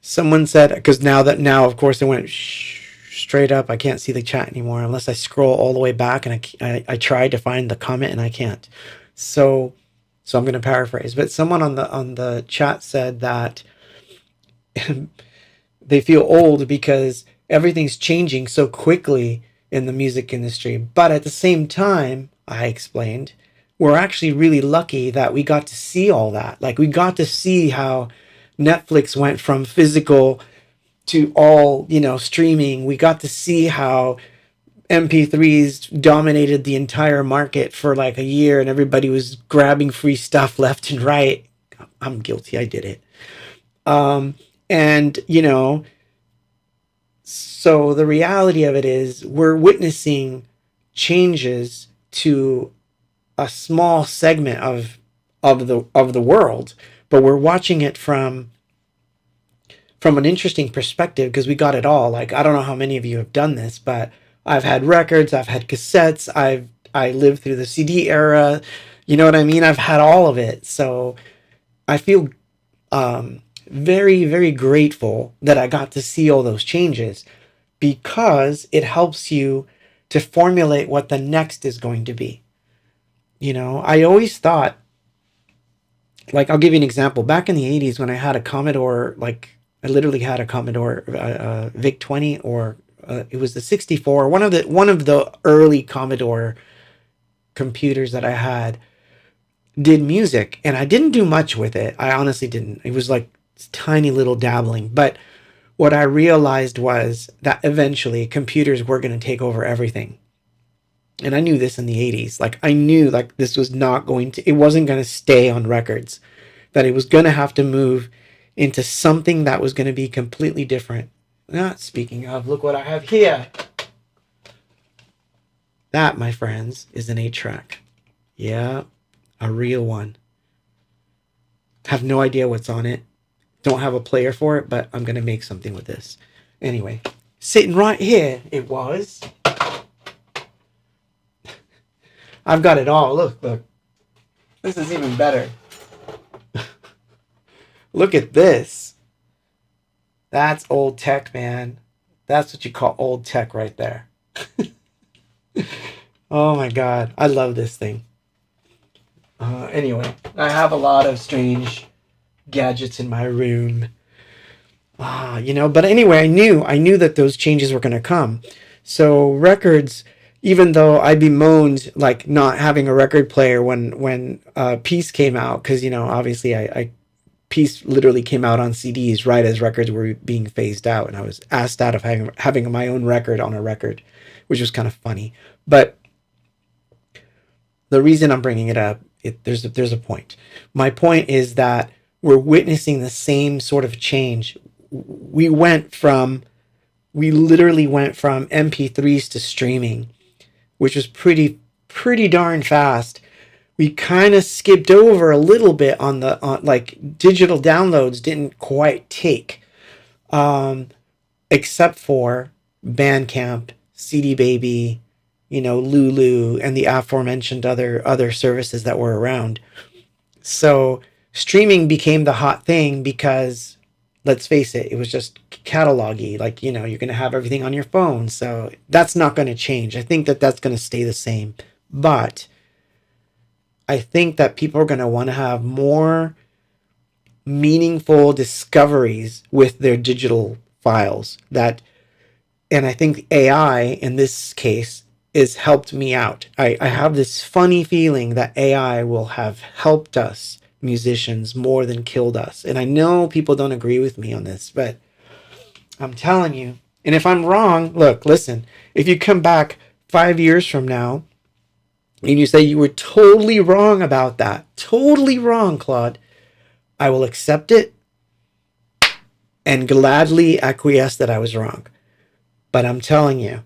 Someone said, because now of course it went straight up. I can't see the chat anymore unless I scroll all the way back and I tried to find the comment and I can't. So I'm going to paraphrase. But someone on the chat said that they feel old because everything's changing so quickly in the music industry. But at the same time, I explained, we're actually really lucky that we got to see all that. Like we got to see how Netflix went from physical to all, streaming. We got to see how MP3s dominated the entire market for like a year and everybody was grabbing free stuff left and right. I'm guilty. I did it. And, so the reality of it is we're witnessing changes to a small segment of the world, but we're watching it from an interesting perspective because we got it all. Like, I don't know how many of you have done this, but I've had records, I've had cassettes, I lived through the CD era. You know what I mean? I've had all of it. So I feel very, very grateful that I got to see all those changes because it helps you to formulate what the next is going to be. You know, I always thought, like, I'll give you an example. Back in the 80s when I had a Commodore, like, I literally had a Commodore VIC 20, or it was the 64, one of the early Commodore computers that I had, did music, and I didn't do much with it. I honestly didn't. It was like tiny little dabbling. But what I realized was that eventually computers were going to take over everything. And I knew this in the 80s. Like, I knew, like, this was not going to, it wasn't going to stay on records, that it was going to have to move into something that was going to be completely different. Speaking of, look what I have here. That, my friends, is an 8-track. Yeah, a real one. Have no idea what's on it. Don't have a player for it, but I'm going to make something with this. Anyway, sitting right here, it was. I've got it all. Look. This is even better. Look at this. That's old tech, man. That's what you call old tech right there. Oh my God. I love this thing. Anyway, I have a lot of strange gadgets in my room. But anyway, I knew that those changes were going to come. So records, even though I bemoaned like not having a record player when Peace came out, because obviously I Peace literally came out on CDs right as records were being phased out, and I was asked out of having my own record on a record, which was kind of funny. But the reason I'm bringing it up, there's a point. My point is that we're witnessing the same sort of change. We literally went from MP3s to streaming, which was pretty darn fast. We kind of skipped over a little bit on like digital downloads didn't quite take, except for Bandcamp, CD Baby, Lulu, and the aforementioned other services that were around. So streaming became the hot thing because, let's face it was just catalog-y. Like, you're going to have everything on your phone. So that's not going to change. I think that that's going to stay the same. But I think that people are going to want to have more meaningful discoveries with their digital files. And I think AI in this case has helped me out. I have this funny feeling that AI will have helped us musicians more than killed us. And I know people don't agree with me on this, but I'm telling you. And if I'm wrong, listen, if you come back 5 years from now and you say you were totally wrong about that, totally wrong, Claude, I will accept it and gladly acquiesce that I was wrong. But I'm telling you,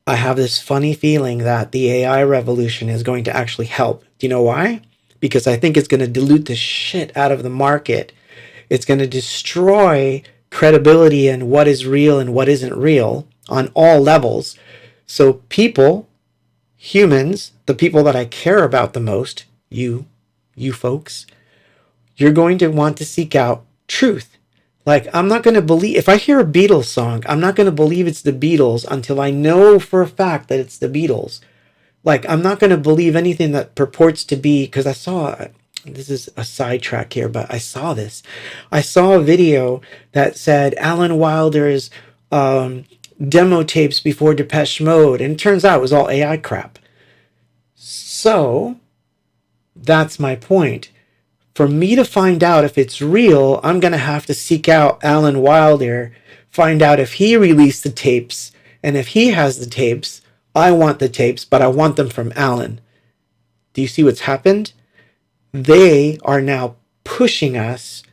I have this funny feeling that the AI revolution is going to actually help. Do you know why? Because I think it's going to dilute the shit out of the market. It's going to destroy credibility in what is real and what isn't real on all levels. So people, humans, the people that I care about the most, you folks, you're going to want to seek out truth. Like, I'm not going to believe, if I hear a Beatles song, I'm not going to believe it's the Beatles until I know for a fact that it's the Beatles. Like, I'm not going to believe anything that purports to be, because I saw, this is a sidetrack here, but I saw this. I saw a video that said Alan Wilder's demo tapes before Depeche Mode, and it turns out it was all AI crap. So, that's my point. For me to find out if it's real, I'm going to have to seek out Alan Wilder, find out if he released the tapes, and if he has the tapes, I want the tapes, but I want them from Alan. Do you see what's happened? They are now pushing us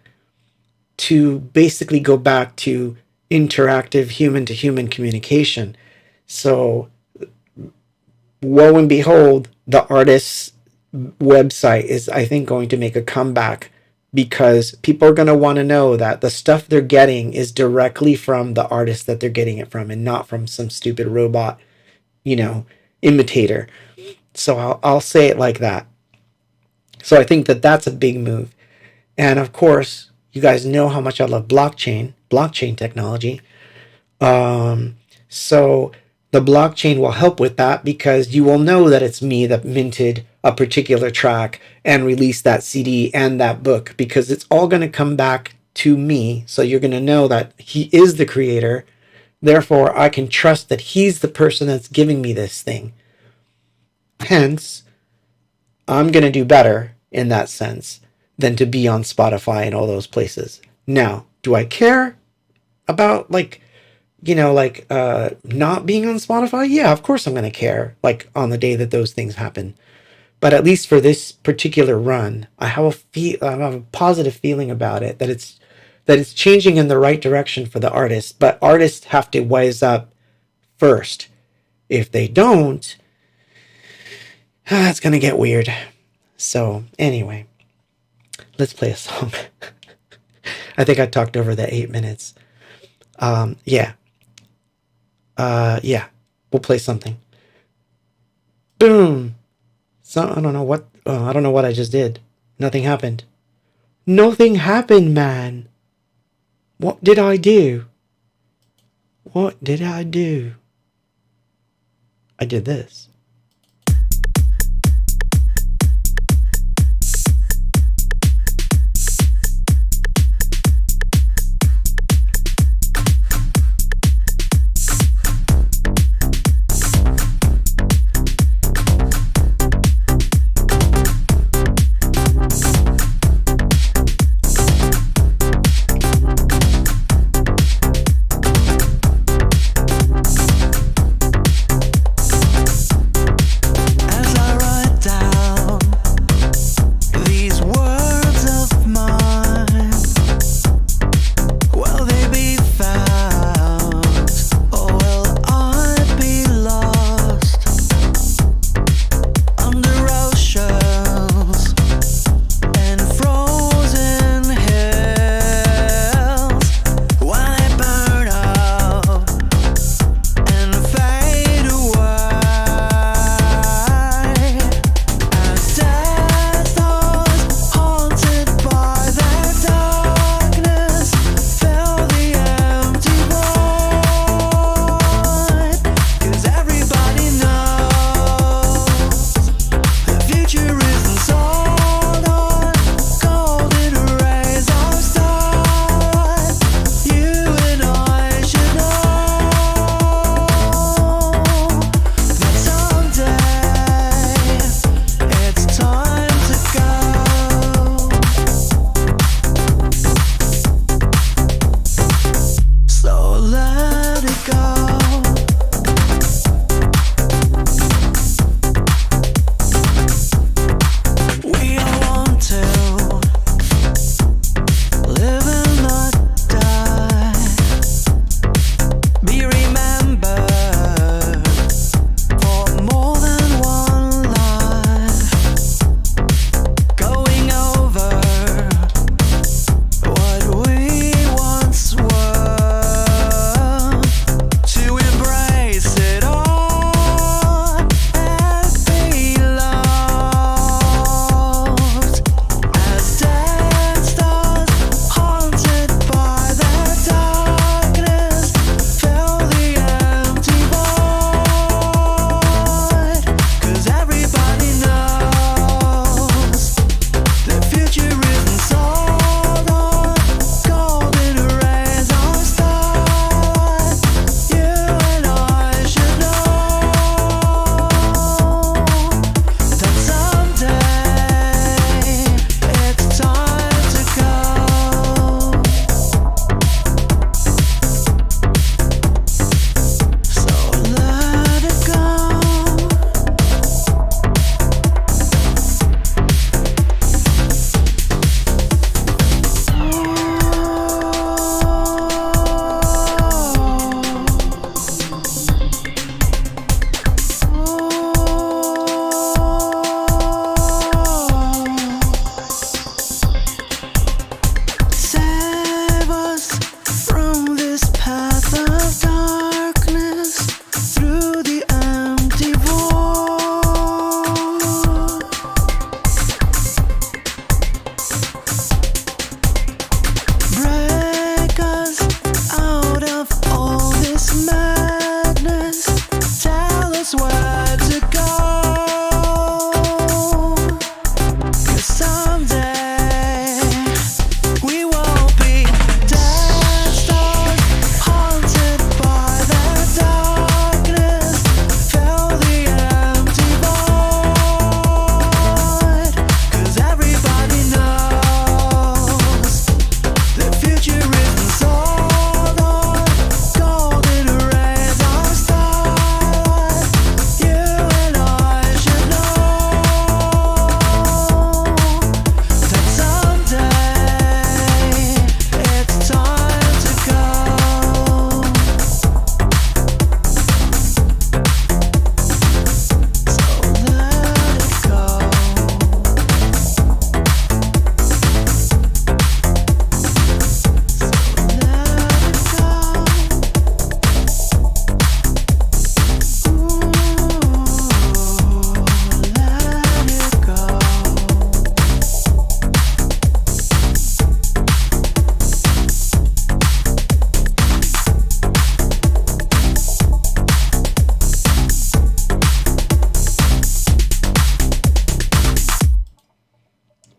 to basically go back to interactive human-to-human communication. So, woe and behold, the artist's website is, I think, going to make a comeback, because people are going to want to know that the stuff they're getting is directly from the artist that they're getting it from, and not from some stupid robot, imitator. So I'll say it like that. So I think that that's a big move. And of course, you guys know how much I love blockchain technology. So The blockchain will help with that because you will know that it's me that minted a particular track and released that CD and that book, because it's all going to come back to me. So you're going to know that he is the creator. Therefore, I can trust that he's the person that's giving me this thing. Hence, I'm going to do better in that sense than to be on Spotify and all those places. Now, do I care about not being on Spotify? Yeah, of course I'm going to care, like on the day that those things happen. But at least for this particular run, I have a positive feeling about it, that it's changing in the right direction for the artist. But artists have to wise up first. If they don't, it's going to get weird. So anyway, let's play a song. I think I talked over the 8 minutes. Yeah, we'll play something. Boom. So I don't know what I just did. Nothing happened. Nothing happened, man. What did I do? What did I do? I did this.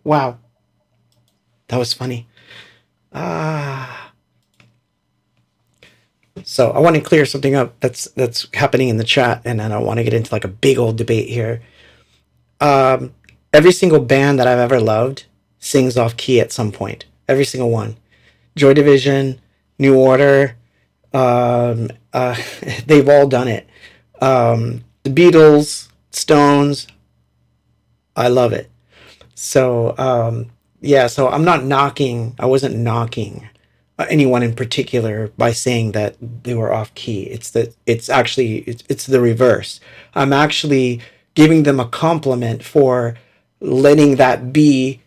Wow, that was funny. Ah. So I want to clear something up that's happening in the chat, and I don't want to get into like a big old debate here. Um, every single band that I've ever loved sings off key at some point. Every single one. Joy Division, New Order, they've all done it. The Beatles, Stones, I love it. So yeah, so I wasn't knocking anyone in particular by saying that they were off key. It's that it's the reverse. I'm actually giving them a compliment for letting that be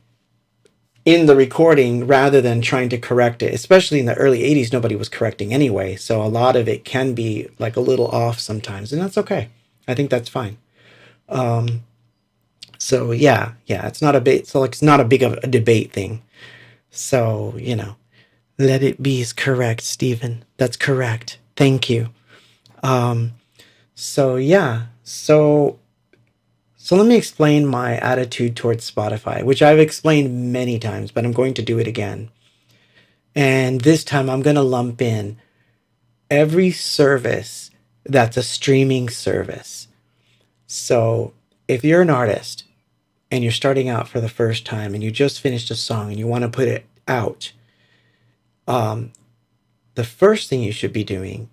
in the recording rather than trying to correct it. Especially in the early 80s, nobody was correcting anyway, so a lot of it can be like a little off sometimes, and that's okay. I think that's fine. So yeah, it's not a big, so like it's not a big of a debate thing. So, let it be is correct, Stephen. That's correct. Thank you. So yeah, so let me explain my attitude towards Spotify, which I've explained many times, but I'm going to do it again. And this time I'm going to lump in every service that's a streaming service. So if you're an artist and you're starting out for the first time and you just finished a song and you want to put it out, the first thing you should be doing,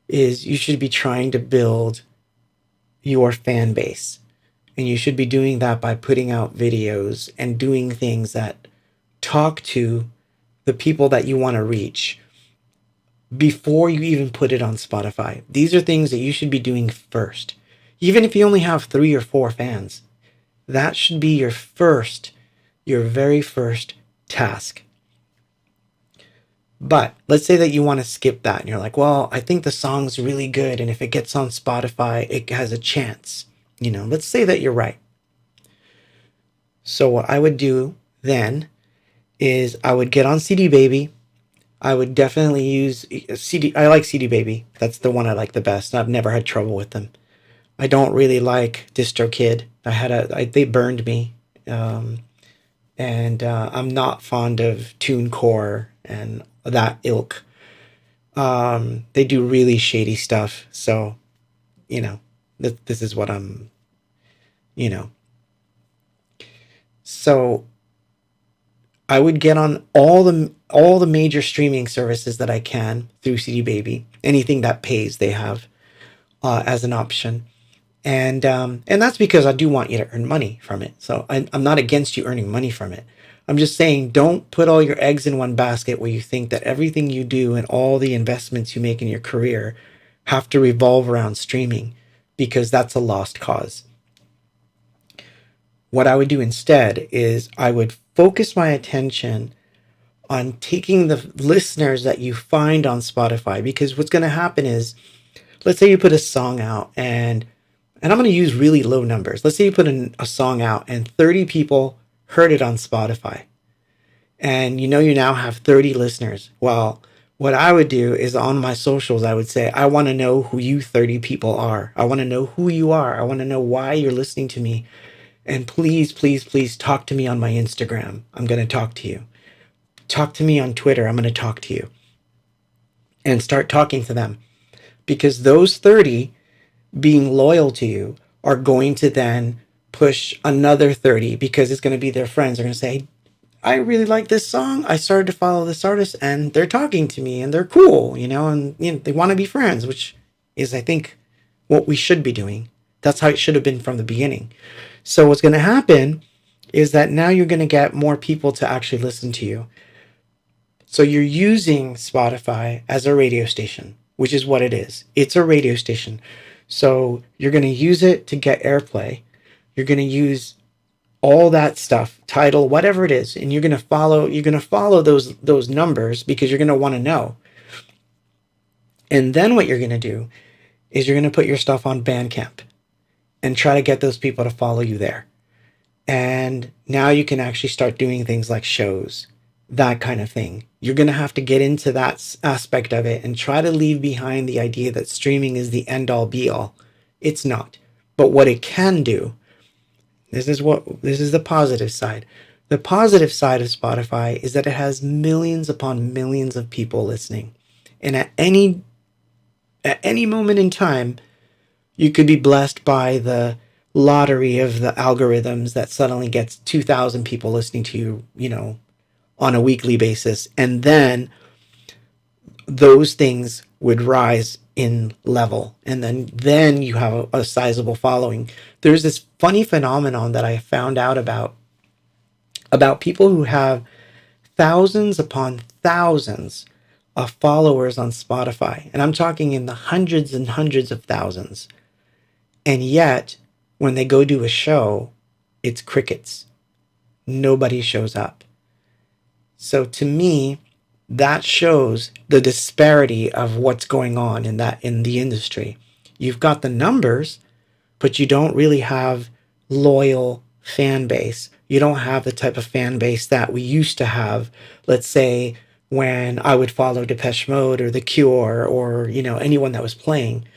is you should be trying to build your fan base. And you should be doing that by putting out videos and doing things that talk to the people that you want to reach before you even put it on Spotify. These are things that you should be doing first. Even if you only have 3 or 4 fans, that should be your very first task. But let's say that you want to skip that and you're like, well, I think the song's really good, and if it gets on Spotify, it has a chance. Let's say that you're right. So what I would do then is I would get on CD Baby. I would definitely use CD. I like CD Baby. That's the one I like the best. I've never had trouble with them. I don't really like DistroKid. They burned me. And I'm not fond of TuneCore and that ilk. They do really shady stuff. So, this is what I'm, So I would get on all the major streaming services that I can through CD Baby. Anything that pays, they have as an option. And that's because I do want you to earn money from it. So I'm not against you earning money from it. I'm just saying, don't put all your eggs in one basket where you think that everything you do and all the investments you make in your career have to revolve around streaming, because that's a lost cause. What I would do instead is I would focus my attention on taking the listeners that you find on Spotify, because what's going to happen is, let's say you put a song out and I'm going to use really low numbers. Let's say you put a song out and 30 people heard it on Spotify, and you now have 30 listeners. Well, what I would do is on my socials, I would say, I want to know who you 30 people are. I want to know who you are. I want to know why you're listening to me. And please, please, please talk to me on my Instagram. I'm going to talk to you. Talk to me on Twitter. I'm going to talk to you. And start talking to them. Because those 30 being loyal to you are going to then push another 30, because it's going to be their friends. They're going to say, I really like this song. I started to follow this artist and they're talking to me and they're cool, and they want to be friends, which is, I think, what we should be doing. That's how it should have been from the beginning. So what's going to happen is that now you're going to get more people to actually listen to you. So you're using Spotify as a radio station, which is what it is. It's a radio station. So you're going to use it to get airplay. You're going to use all that stuff, title, whatever it is, and you're going to follow those numbers, because you're going to want to know. And then what you're going to do is you're going to put your stuff on Bandcamp and try to get those people to follow you there. And now you can actually start doing things like shows, that kind of thing. You're going to have to get into that aspect of it and try to leave behind the idea that streaming is the end all be all. It's not. But what it can do This is the positive side. The positive side of Spotify is that it has millions upon millions of people listening. And at any moment in time, you could be blessed by the lottery of the algorithms that suddenly gets 2,000 people listening to you, on a weekly basis. And then those things would rise in level. And then you have a sizable following. There's this funny phenomenon that I found out about people who have thousands upon thousands of followers on Spotify. And I'm talking in the hundreds and hundreds of thousands. And yet, when they go do a show, it's crickets. Nobody shows up. So to me, that shows the disparity of what's going on in the industry. You've got the numbers, but you don't really have loyal fan base. You don't have the type of fan base that we used to have, let's say, when I would follow Depeche Mode or The Cure or, anyone that was playing.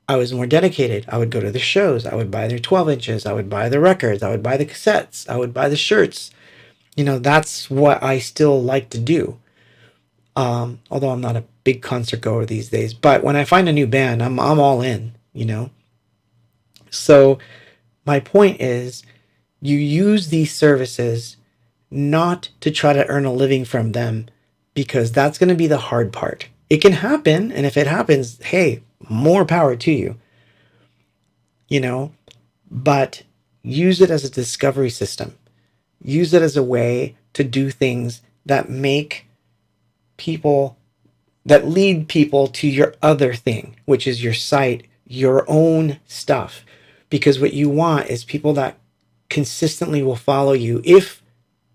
I was more dedicated. I would go to the shows. I would buy their 12 inches. I would buy the records. I would buy the cassettes. I would buy the shirts. That's what I still like to do. Although I'm not a big concert goer these days. But when I find a new band, I'm all in, So my point is, you use these services not to try to earn a living from them, because that's going to be the hard part. It can happen, and if it happens, hey, more power to you. But use it as a discovery system. Use it as a way to do things that lead people to your other thing, which is your site, your own stuff. Because what you want is people that consistently will follow you if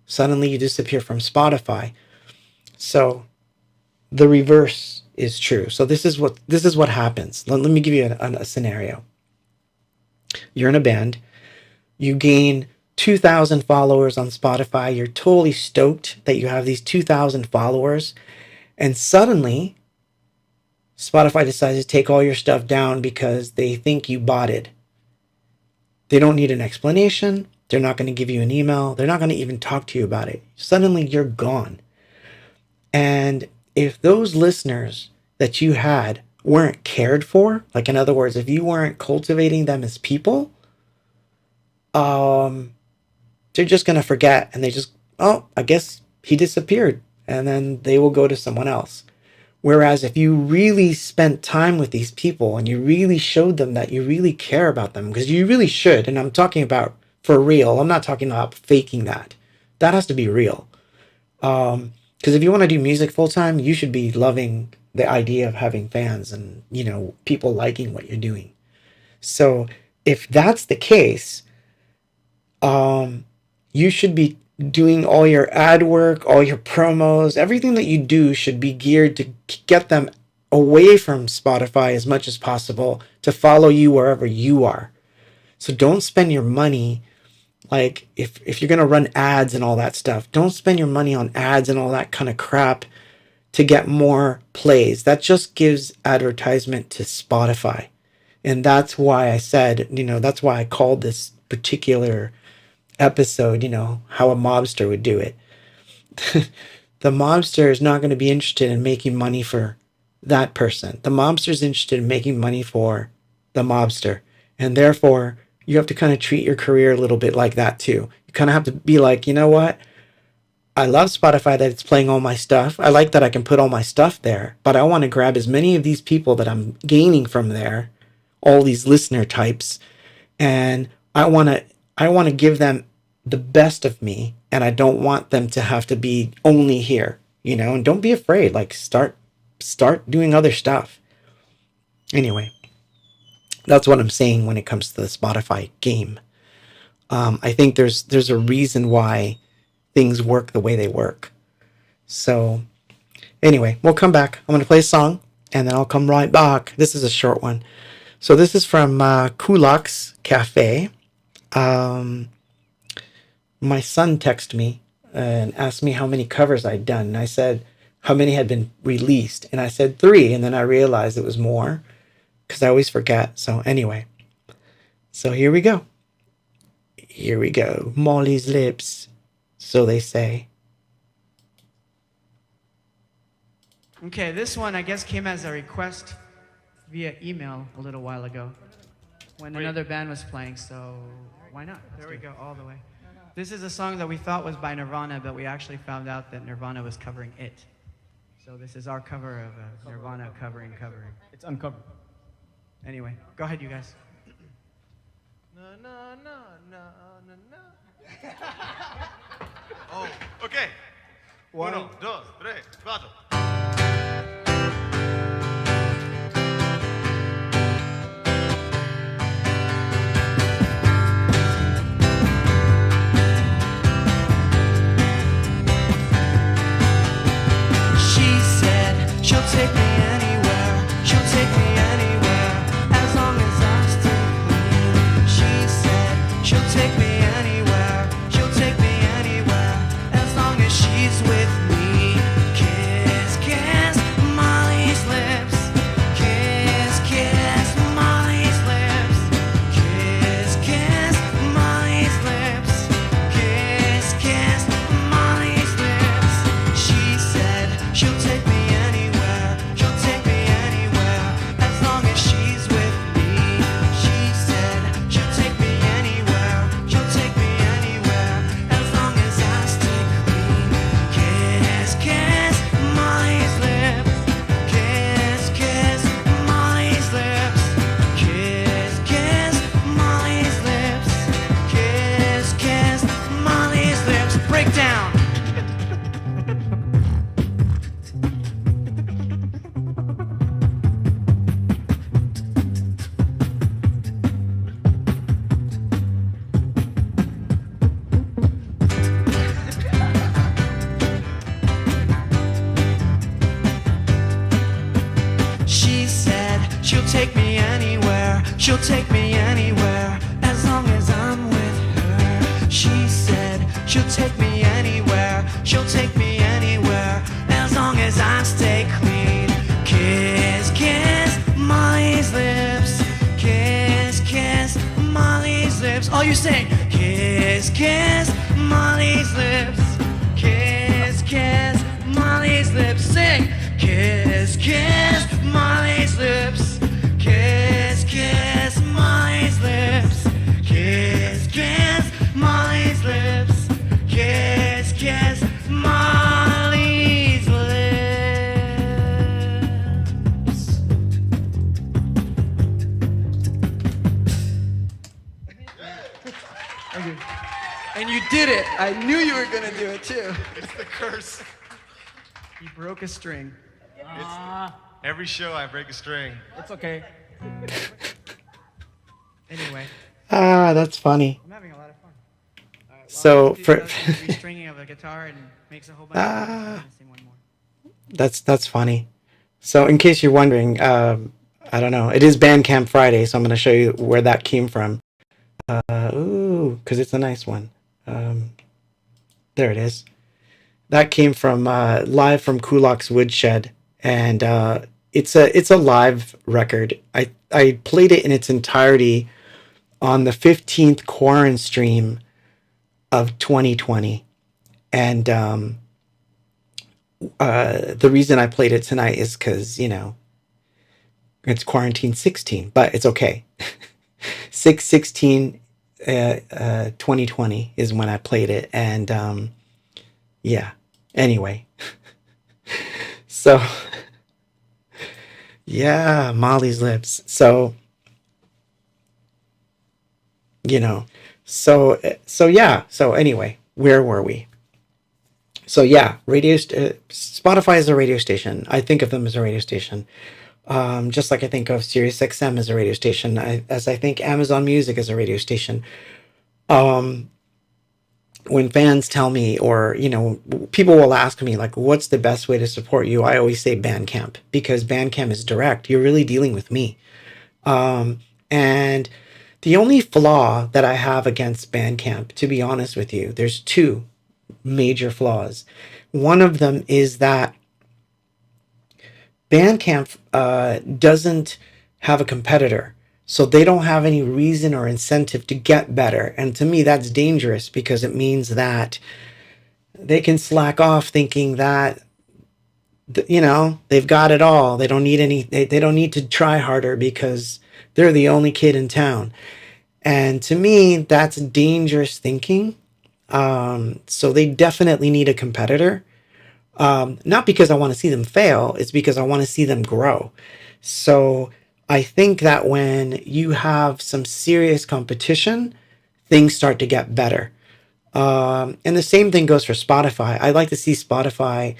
suddenly you disappear from Spotify. So the reverse is true. So this is what happens. Let me give you a scenario. You're in a band. You gain 2,000 followers on Spotify. You're totally stoked that you have these 2,000 followers. And suddenly, Spotify decides to take all your stuff down because they think you bought it. They don't need an explanation. They're not going to give you an email. They're not going to even talk to you about it. Suddenly, you're gone. And if those listeners that you had weren't cared for, like in other words, if you weren't cultivating them as people, they're just going to forget, and I guess he disappeared, and then they will go to someone else. Whereas if you really spent time with these people and you really showed them that you really care about them, because you really should, and I'm talking about for real, I'm not talking about faking that. That has to be real. Because if you want to do music full time, you should be loving the idea of having fans and, people liking what you're doing. So if that's the case, you should be doing all your ad work, all your promos, everything that you do should be geared to get them away from Spotify as much as possible, to follow you wherever you are. So don't spend your money, like if you're going to run ads and all that stuff, don't spend your money on ads and all that kind of crap to get more plays. That just gives advertisement to Spotify. And that's why I said, that's why I called this particular episode, how a mobster would do it. The mobster is not going to be interested in making money for that person. The mobster is interested in making money for the mobster. And therefore, you have to kind of treat your career a little bit like that too. You kind of have to be like, you know what? I love Spotify that it's playing all my stuff. I like that I can put all my stuff there, but I want to grab as many of these people that I'm gaining from there, all these listener types, and I want to give them the best of me, and I don't want them to have to be only here, and don't be afraid, like start doing other stuff. Anyway, that's what I'm saying when it comes to the Spotify game. I think there's a reason why things work the way they work. So anyway, we'll come back. I'm going to play a song, and then I'll come right back. This is a short one. So this is from Kulak's Cafe. My son texted me and asked me how many covers I'd done. And I said how many had been released. And I said 3. And then I realized it was more, because I always forget. So anyway, so here we go. Here we go. Molly's lips. So they say. Okay, this one I guess came as a request via email a little while ago when another band was playing, so why not? There we go, all the way. This is a song that we thought was by Nirvana, but we actually found out that Nirvana was covering it. So this is our cover of Nirvana covering. It's uncovered. Anyway, go ahead, you guys. No, no, no, no, no, no. Oh, okay. Uno, dos, tres, cuatro. She said she'll take me anywhere, she'll take me anywhere, as long as I stay clean. She said she'll take me anywhere, she'll take me anywhere, as long as she's with me. Kiss, kiss, Molly's lips. Kiss, kiss, Molly's lips. Kiss, kiss, Molly's lips. Kiss, kiss, Molly's lips. She said she'll take me anywhere, she'll take me anywhere, as long as she's with me. She said she'll take me anywhere, she'll take me anywhere, as long as I stay clean. Kiss, kiss, Molly's lips. Kiss, kiss, Molly's lips. Kiss, kiss, Molly's lips. Kiss, kiss, Molly's lips. Break down. She said she'll take me anywhere, she'll take me anywhere, as long as I'm with her. She said she'll take me anywhere, she'll take me anywhere, as long as I stay clean. Kiss, kiss, Molly's lips. Kiss, kiss, Molly's lips. All you sing. Kiss, kiss, Molly's lips. Kiss, kiss, Molly's lips. Sing. Kiss, kiss, Molly's lips. Kiss, kiss, Molly's lips. Kiss, kiss, Molly's lips. Kiss, kiss, Molly's lips. Thank you. And you did it. I knew you were gonna do it too. It's the curse. You broke a string. Every show I break a string. It's okay. Anyway, Ah, that's funny. I'm having a lot of fun. All right, well, So, let's do for- the restringing of a guitar and makes a whole bunch of noise. I'm gonna sing one more. That's funny. So in case you're wondering, I don't know. It is Bandcamp Friday, so I'm going to show you where that came from. Because it's a nice one. There it is. That came from live from Kulak's Woodshed, and it's a live record. I played it in its entirety on the 15th Quarren stream of 2020, and the reason I played it tonight is because it's quarantine 16, but it's okay. 6/16 2020 is when I played it, and yeah. Anyway, so yeah, Molly's lips. So so yeah. So anyway, where were we? So yeah, Spotify is a radio station. I think of them as a radio station. Just like I think of Sirius XM as a radio station, as I think Amazon Music as a radio station. When fans tell me, or people will ask me, like, what's the best way to support you? I always say Bandcamp, because Bandcamp is direct. You're really dealing with me. And the only flaw that I have against Bandcamp, to be honest with you, there's two major flaws. One of them is that Bandcamp doesn't have a competitor. So they don't have any reason or incentive to get better. And to me, that's dangerous because it means that they can slack off thinking that, they've got it all. They don't need they don't need to try harder because they're the only kid in town. And to me, that's dangerous thinking. So they definitely need a competitor. Not because I want to see them fail, it's because I want to see them grow. So I think that when you have some serious competition, things start to get better. And the same thing goes for Spotify. I like to see Spotify,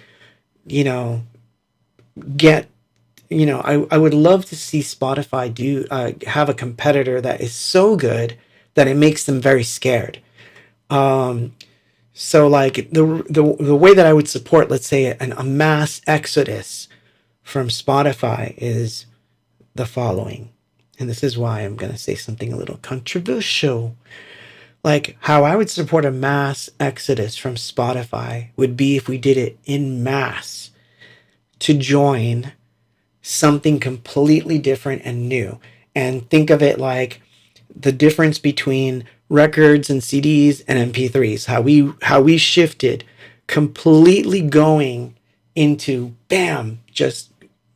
get, I would love to see Spotify have a competitor that is so good that it makes them very scared. So like the way that I would support, let's say, a mass exodus from Spotify is the following. And this is why I'm going to say something a little controversial. Like how I would support a mass exodus from Spotify would be if we did it in mass to join something completely different and new. And think of it like the difference between records and CDs and MP3s, how we shifted completely going into just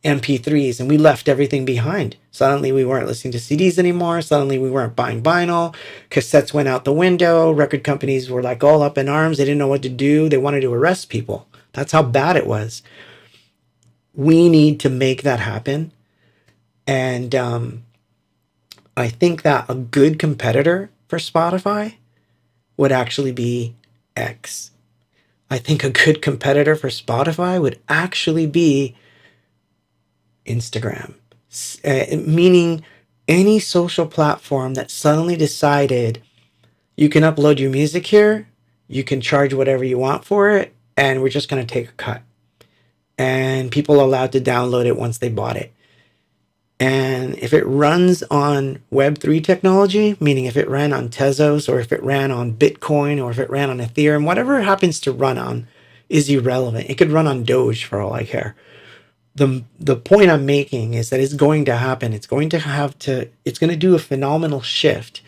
MP3s, and we left everything behind. Suddenly we weren't listening to CDs anymore. Suddenly we weren't buying vinyl. Cassettes went out the window. Record companies were like all up in arms. They didn't know what to do. They wanted to arrest people. That's how bad it was. We need to make that happen. And I think that a good competitor for Spotify would actually be X. I think a good competitor for Spotify would actually be Instagram. Meaning any social platform that suddenly decided you can upload your music here, you can charge whatever you want for it, and we're just going to take a cut. And people are allowed to download it once they bought it. And if it runs on Web3 technology, meaning if it ran on Tezos or if it ran on Bitcoin or if it ran on Ethereum, whatever it happens to run on is irrelevant. It could run on Doge for all I care. The point I'm making is that it's going to happen. It's going to do a phenomenal shift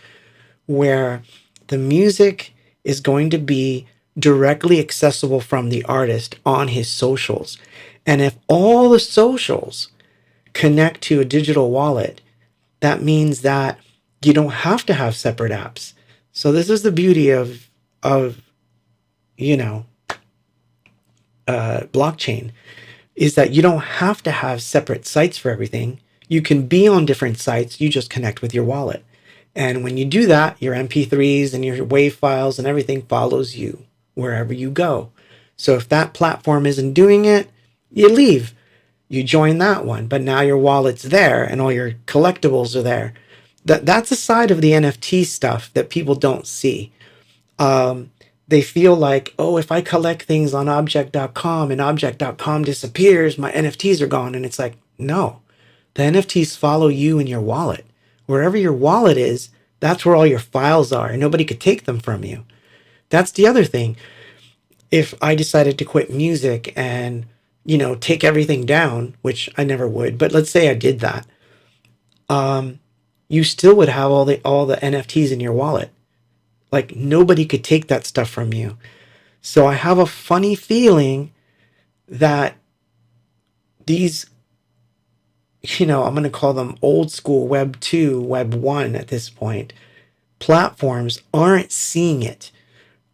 where the music is going to be directly accessible from the artist on his socials. And if all the socials connect to a digital wallet, that means that you don't have to have separate apps. So this is the beauty of blockchain, is that you don't have to have separate sites for everything. You can be on different sites. You just connect with your wallet. And when you do that, your MP3s and your WAV files and everything follows you wherever you go. So if that platform isn't doing it, you leave. You join that one, but now your wallet's there and all your collectibles are there. That's a side of the NFT stuff that people don't see. They feel like, oh, if I collect things on object.com and object.com disappears, my NFTs are gone. And it's like, no, the NFTs follow you and your wallet. Wherever your wallet is, that's where all your files are, and nobody could take them from you. That's the other thing. If I decided to quit music and take everything down, which I never would, but let's say I did that, you still would have all the NFTs in your wallet. Like nobody could take that stuff from you. So I have a funny feeling that these, I'm going to call them old school Web 2, Web 1 at this point, platforms aren't seeing it.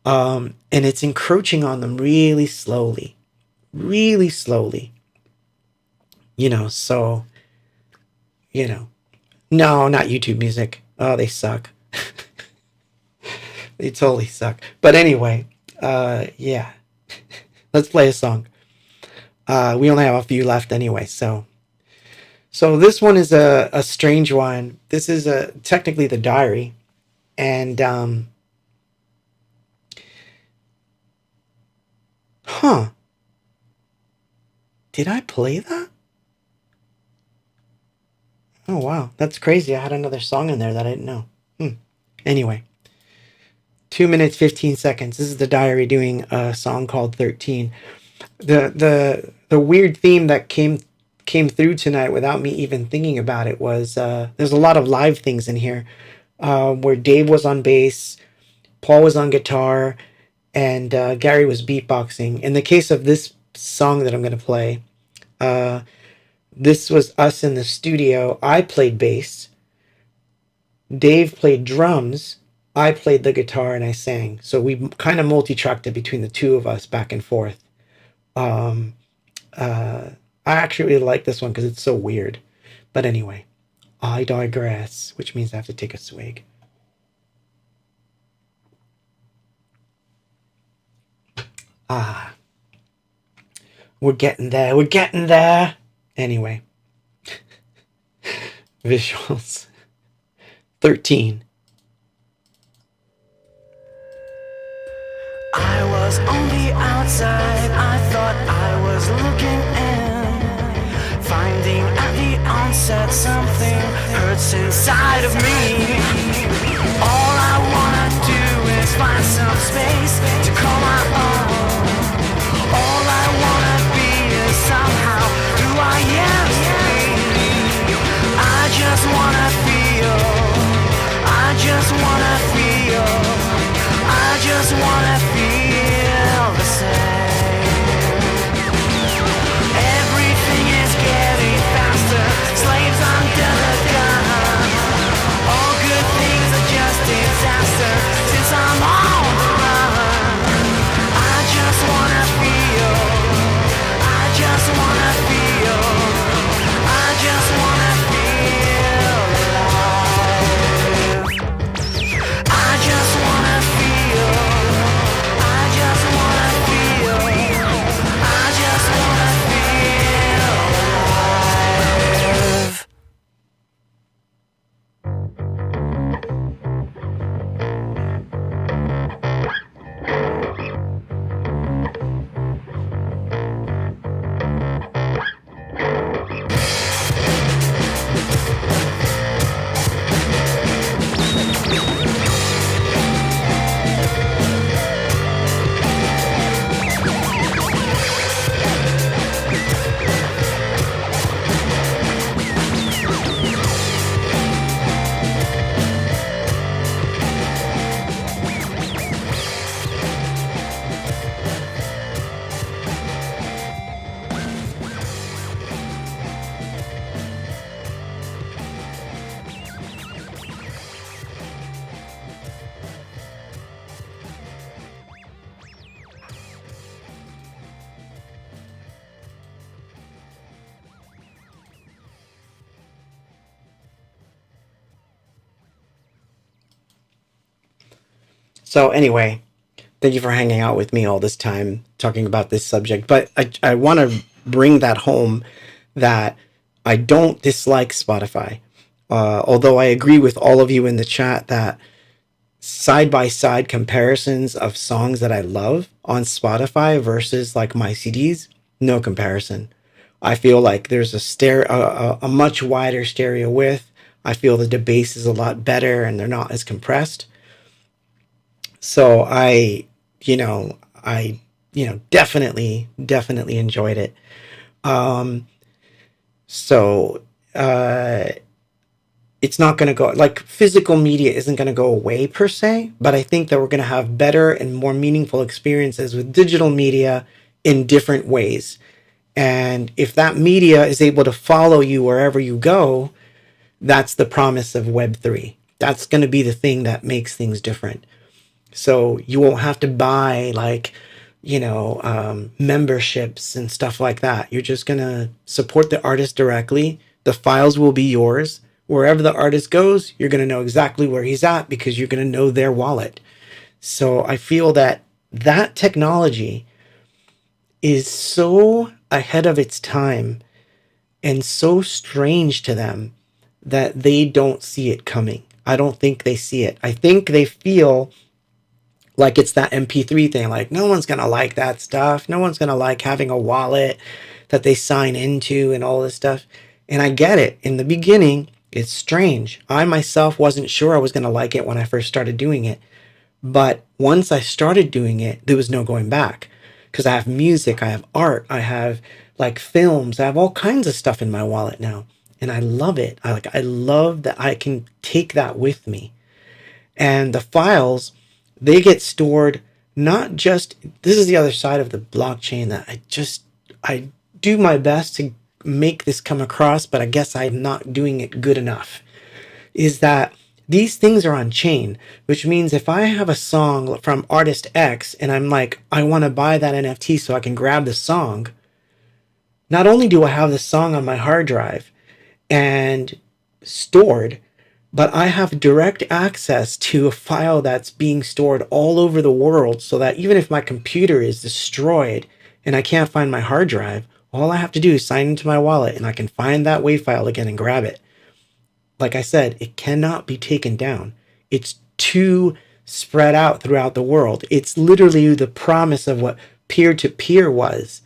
And it's encroaching on them really slowly. Really slowly. So, no, not YouTube Music. Oh, they suck. They totally suck. But anyway, yeah. Let's play a song. We only have a few left anyway, so this one is a strange one. This is technically the diary. And, did I play that? Oh, wow. That's crazy. I had another song in there that I didn't know. Anyway. 2 minutes, 15 seconds. This is the diary doing a song called 13. The weird theme that came came through tonight without me even thinking about it was there's a lot of live things in here where Dave was on bass, Paul was on guitar, and Gary was beatboxing. In the case of this song that I'm going to play, this was us in the studio. I played bass, Dave played drums, I played the guitar, and I sang. So we kind of multi-tracked it between the two of us back and forth. I actually really like this one because it's so weird. But anyway, I digress, which means I have to take a swig. We're getting there. We're getting there. Anyway, visuals. 13. I was on the outside, I thought I was looking in, finding at the onset something hurts inside of me. All I wanna do is find some space to call my own. All I wanna be is somehow who I am to be. I just wanna feel, I just wanna feel, I just wanna feel the same. Everything is getting faster, slaves under the gun. All good things are just disaster since I'm on the run. I just wanna feel, I just wanna feel, I just wanna feel alive. I just wanna feel, I just wanna feel, I just wanna feel alive. So anyway, thank you for hanging out with me all this time talking about this subject. But I want to bring that home that I don't dislike Spotify. Although I agree with all of you in the chat that side-by-side comparisons of songs that I love on Spotify versus like my CDs, no comparison. I feel like there's a much wider stereo width. I feel the bass is a lot better and they're not as compressed. So I definitely enjoyed it. It's not going to go, like, physical media isn't going to go away per se, but I think that we're going to have better and more meaningful experiences with digital media in different ways. And if that media is able to follow you wherever you go, that's the promise of Web3. That's going to be the thing that makes things different. So you won't have to buy memberships and stuff like that. You're just going to support the artist directly. The files will be yours. Wherever the artist goes, you're going to know exactly where he's at because you're going to know their wallet. So I feel that that technology is so ahead of its time and so strange to them that they don't see it coming. I don't think they see it. I think they feel like it's that MP3 thing. Like, no one's going to like that stuff. No one's going to like having a wallet that they sign into and all this stuff. And I get it. In the beginning, it's strange. I myself wasn't sure I was going to like it when I first started doing it. But once I started doing it, there was no going back. Because I have music, I have art, I have like films. I have all kinds of stuff in my wallet now, and I love it. I love that I can take that with me. And the files, they get stored not just, this is the other side of the blockchain that I do my best to make this come across, but I guess I'm not doing it good enough, is that these things are on chain, which means if I have a song from artist X and I'm like, I want to buy that NFT so I can grab the song, not only do I have the song on my hard drive and stored, but I have direct access to a file that's being stored all over the world, so that even if my computer is destroyed and I can't find my hard drive, all I have to do is sign into my wallet and I can find that WAV file again and grab it. Like I said, it cannot be taken down. It's too spread out throughout the world. It's literally the promise of what peer-to-peer was.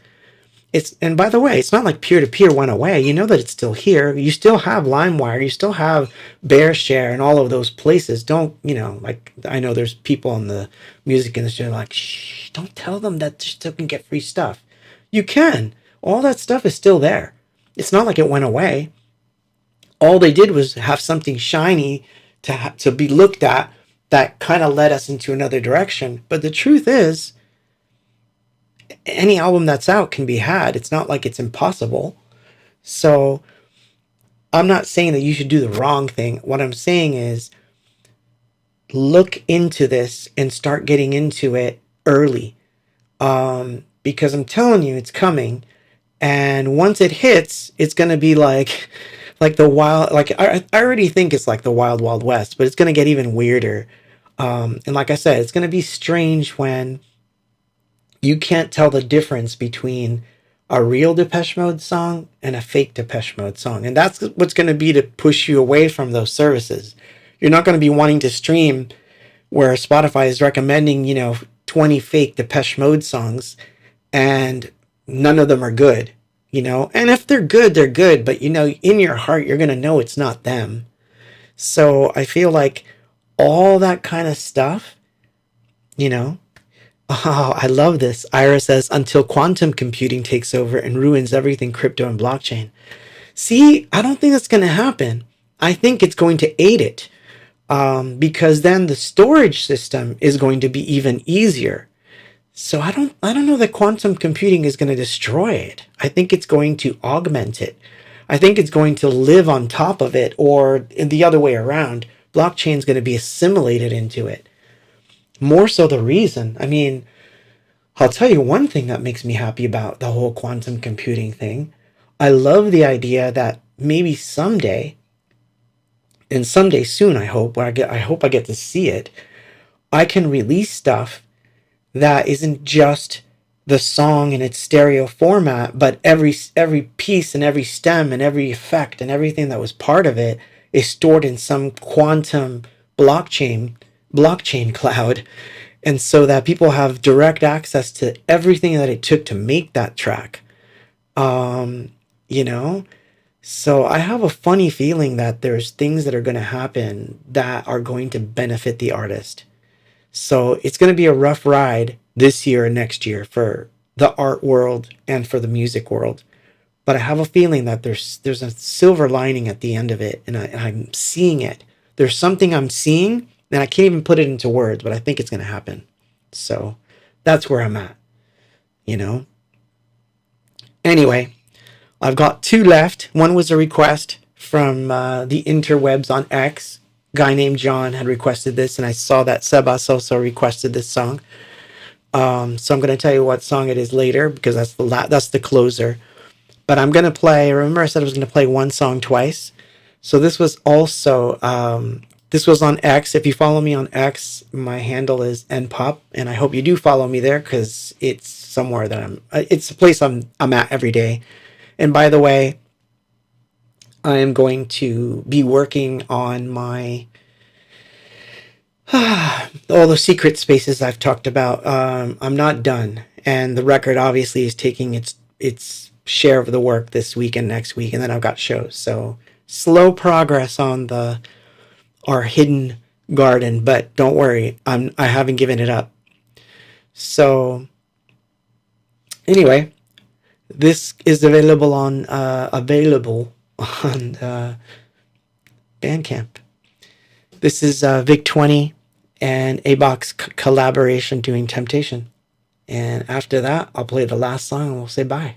And by the way, it's not like peer-to-peer went away. You know that it's still here. You still have LimeWire. You still have BearShare and all of those places. Don't, like, I know there's people in the music industry like, shh, don't tell them that they still can get free stuff. You can. All that stuff is still there. It's not like it went away. All they did was have something shiny to be looked at that kind of led us into another direction. But the truth is, any album that's out can be had. It's not like it's impossible. So I'm not saying that you should do the wrong thing. What I'm saying is look into this and start getting into it early. Because I'm telling you, it's coming. And once it hits, it's going to be like the wild, like I already think it's like the wild, wild west, but it's going to get even weirder. And like I said, it's going to be strange when you can't tell the difference between a real Depeche Mode song and a fake Depeche Mode song. And that's what's going to be to push you away from those services. You're not going to be wanting to stream where Spotify is recommending, 20 fake Depeche Mode songs and none of them are good, And if they're good, they're good. But, in your heart, you're going to know it's not them. So I feel like all that kind of stuff, Oh, I love this. Ira says, until quantum computing takes over and ruins everything crypto and blockchain. See, I don't think that's going to happen. I think it's going to aid it, because then the storage system is going to be even easier. So I don't know that quantum computing is going to destroy it. I think it's going to augment it. I think it's going to live on top of it, or the other way around. Blockchain is going to be assimilated into it. More so the reason. I mean, I'll tell you one thing that makes me happy about the whole quantum computing thing. I love the idea that maybe someday, and someday soon, I hope I get to see it, I can release stuff that isn't just the song in its stereo format, but every piece and every stem and every effect and everything that was part of it is stored in some quantum blockchain cloud, and so that people have direct access to everything that it took to make that track. So I have a funny feeling that there's things that are going to happen that are going to benefit the artist. So it's going to be a rough ride this year and next year for the art world and for the music world. But I have a feeling that there's a silver lining at the end of it, and I'm seeing it. There's something I'm seeing, and I can't even put it into words, but I think it's going to happen. So that's where I'm at, Anyway, I've got 2 left. One was a request from the interwebs on X. A guy named John had requested this, and I saw that Sebas also requested this song. So I'm going to tell you what song it is later, because that's the closer. But I'm going to play, remember I said I was going to play one song twice? So this was also, this was on X. If you follow me on X, my handle is npop, and I hope you do follow me there, because it's somewhere that it's a place I'm at every day. And by the way, I am going to be working on my all the secret spaces I've talked about. I'm not done, and the record obviously is taking its share of the work this week and next week, and then I've got shows. So slow progress on our hidden garden, but don't worry, I haven't given it up. So anyway, This is available on Bandcamp. This is Vic 20 and A-Box collaboration doing Temptation. And after that, I'll play the last song and we'll say bye.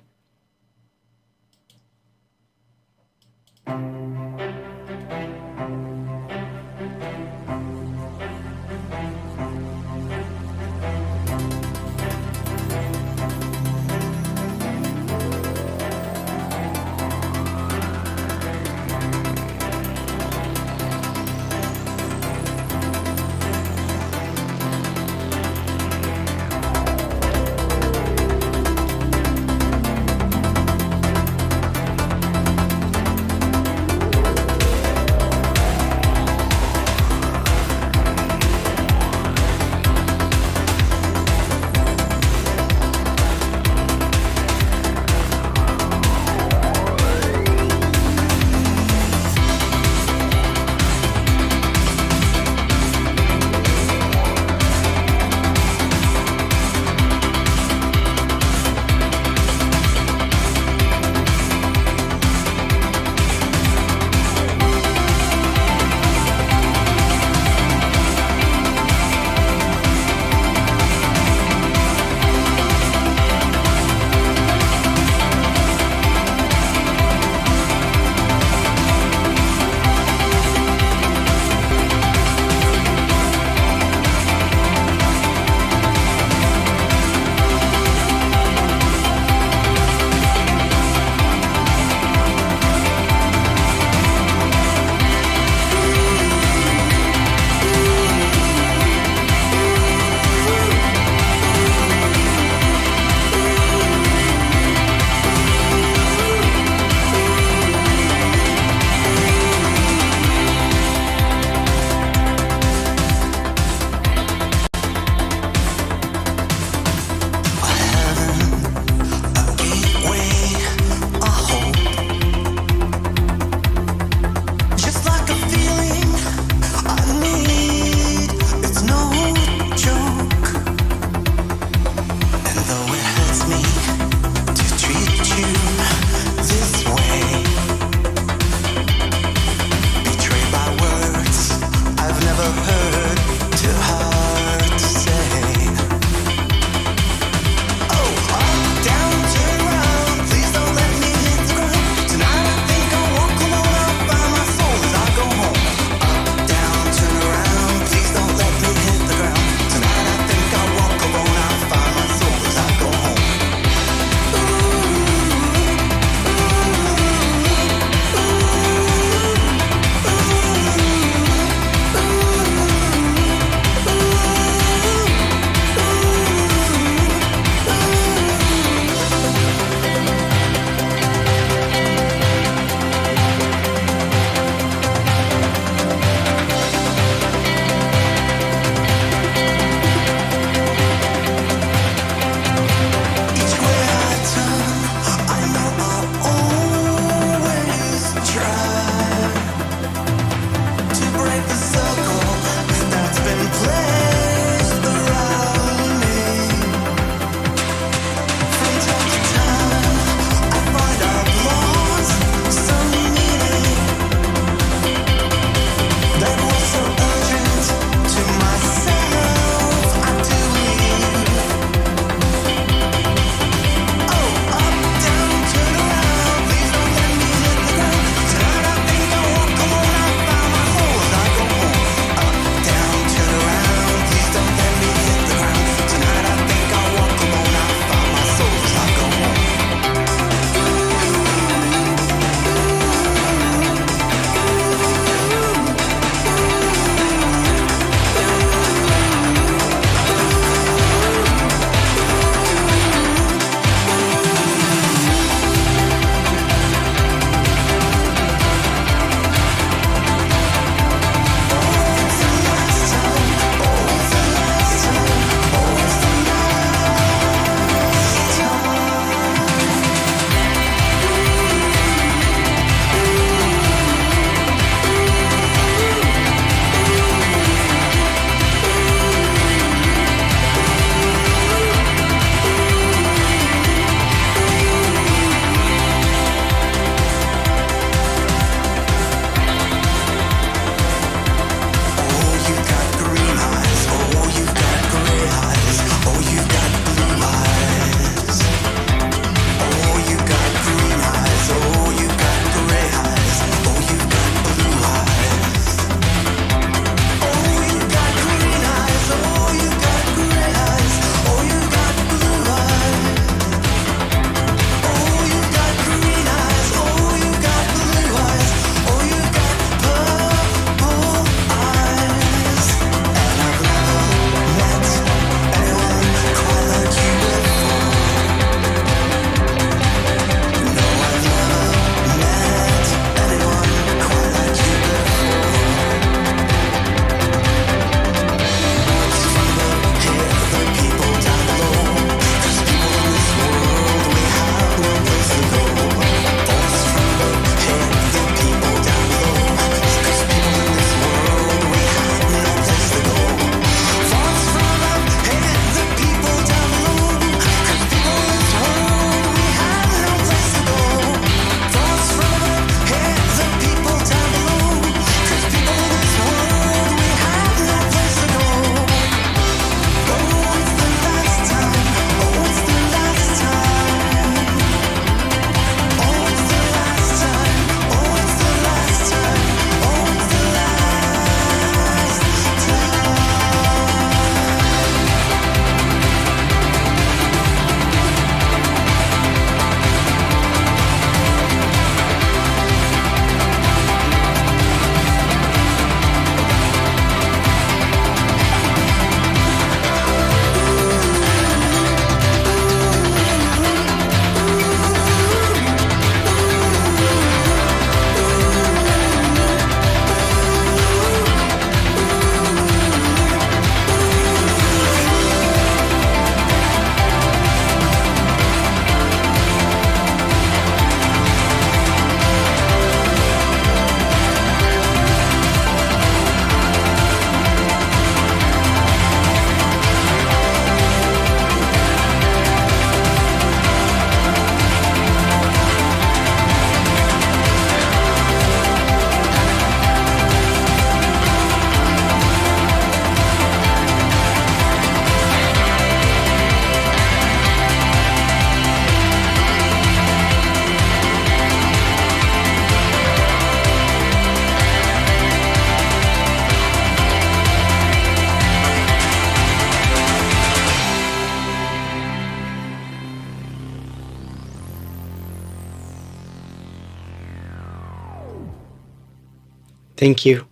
Thank you.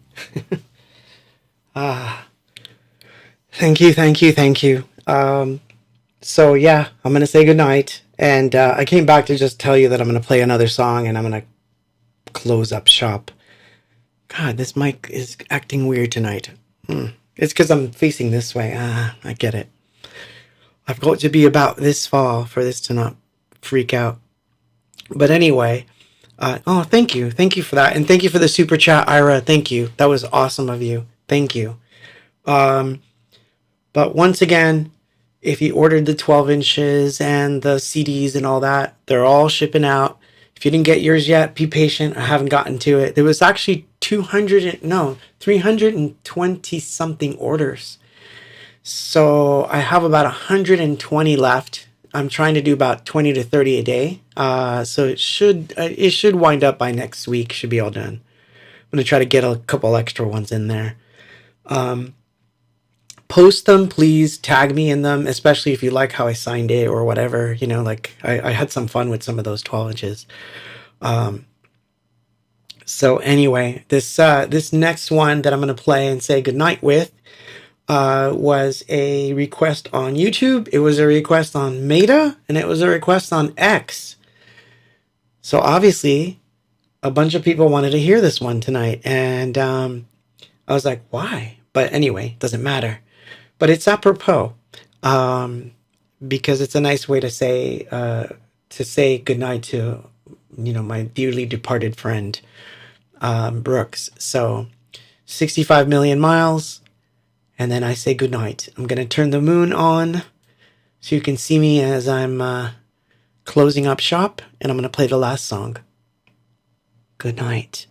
Ah, thank you, thank you, thank you. So yeah, I'm gonna say goodnight, and I came back to just tell you that I'm gonna play another song, and I'm gonna close up shop. God, this mic is acting weird tonight. It's because I'm facing this way. Ah, I get it. I've got to be about this far for this to not freak out. But anyway, oh, thank you. Thank you for that. And thank you for the super chat, Ira. Thank you. That was awesome of you. Thank you. But once again, if you ordered the 12 inches and the CDs and all that, they're all shipping out. If you didn't get yours yet, be patient. I haven't gotten to it. There was actually 320 something orders. So I have about 120 left. I'm trying to do about 20 to 30 a day. So it should wind up by next week. Should be all done. I'm going to try to get a couple extra ones in there. Post them, please. Tag me in them, especially if you like how I signed it or whatever. You know, like I had some fun with some of those 12 inches. So anyway, this next one that I'm going to play and say goodnight with was a request on YouTube. It was a request on Meta, and it was a request on X. So obviously, a bunch of people wanted to hear this one tonight, and I was like, why? But anyway, doesn't matter. But it's apropos, because it's a nice way to say goodnight to, you know, my dearly departed friend, Brooks. So 65 million miles, and then I say goodnight. I'm going to turn the moon on so you can see me as I'm closing up shop, and I'm going to play the last song. Good night.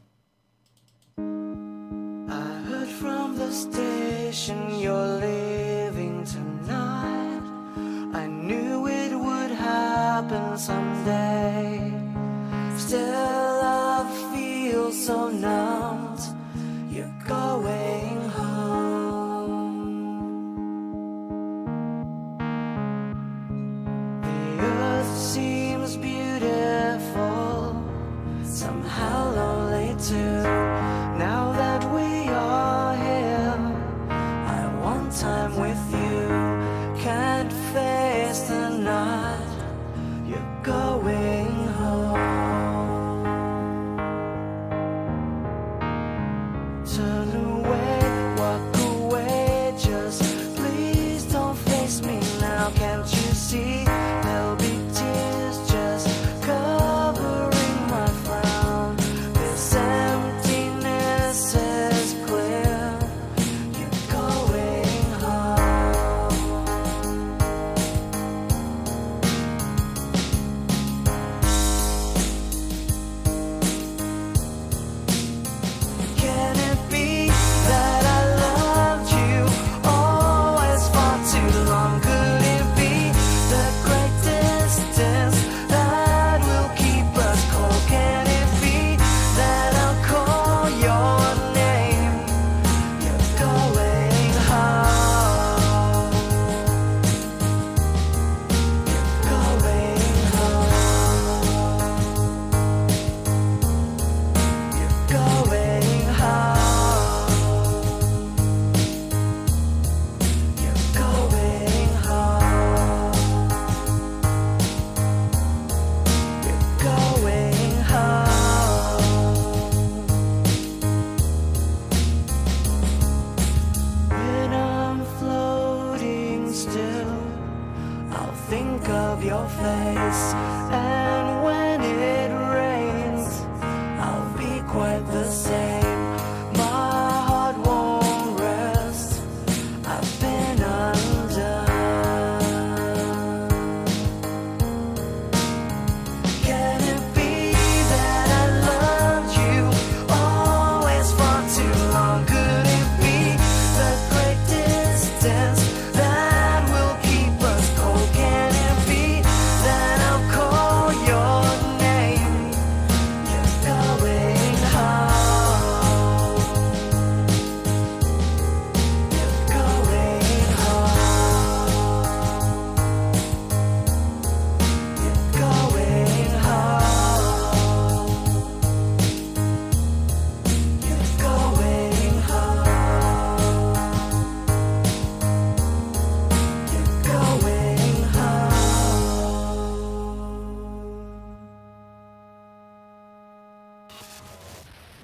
I heard from the station you're leaving tonight. I knew it would happen someday. Still I feel so numbed. You're going home. The earth seems beautiful, somehow lonely too. Now that we are here, I want time with you. Can't face the night. You're going home. Turn away, walk away, just please don't face me now. Can't you see there'll be tears just covering my frown? This emptiness is clear. You're going home. Can it be that I loved you always far too long? Could it be the great distance that will keep us cold? Can it be that I'll call your name? You're going home. You're going home. You're going home. You're going home. You're going home. When I'm floating still, I'll think of your face. And when it rains, I'll be quite the same. My heart won't rest. I've been undone. Can it be that I loved you always far too long? Could it be the great distance that will keep us cold? Can it be that I'll call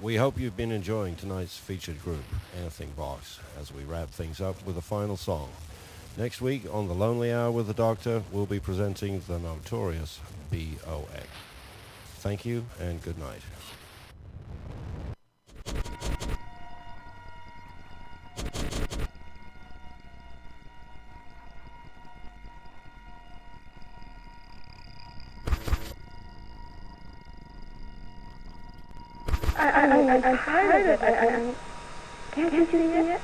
We hope you've been enjoying tonight's featured group, Anything Box, as we wrap things up with a final song. Next week on The Lonely Hour with the Doctor, we'll be presenting the notorious B.O.X. Thank you and good night. I'm tired of it. Can't you see it?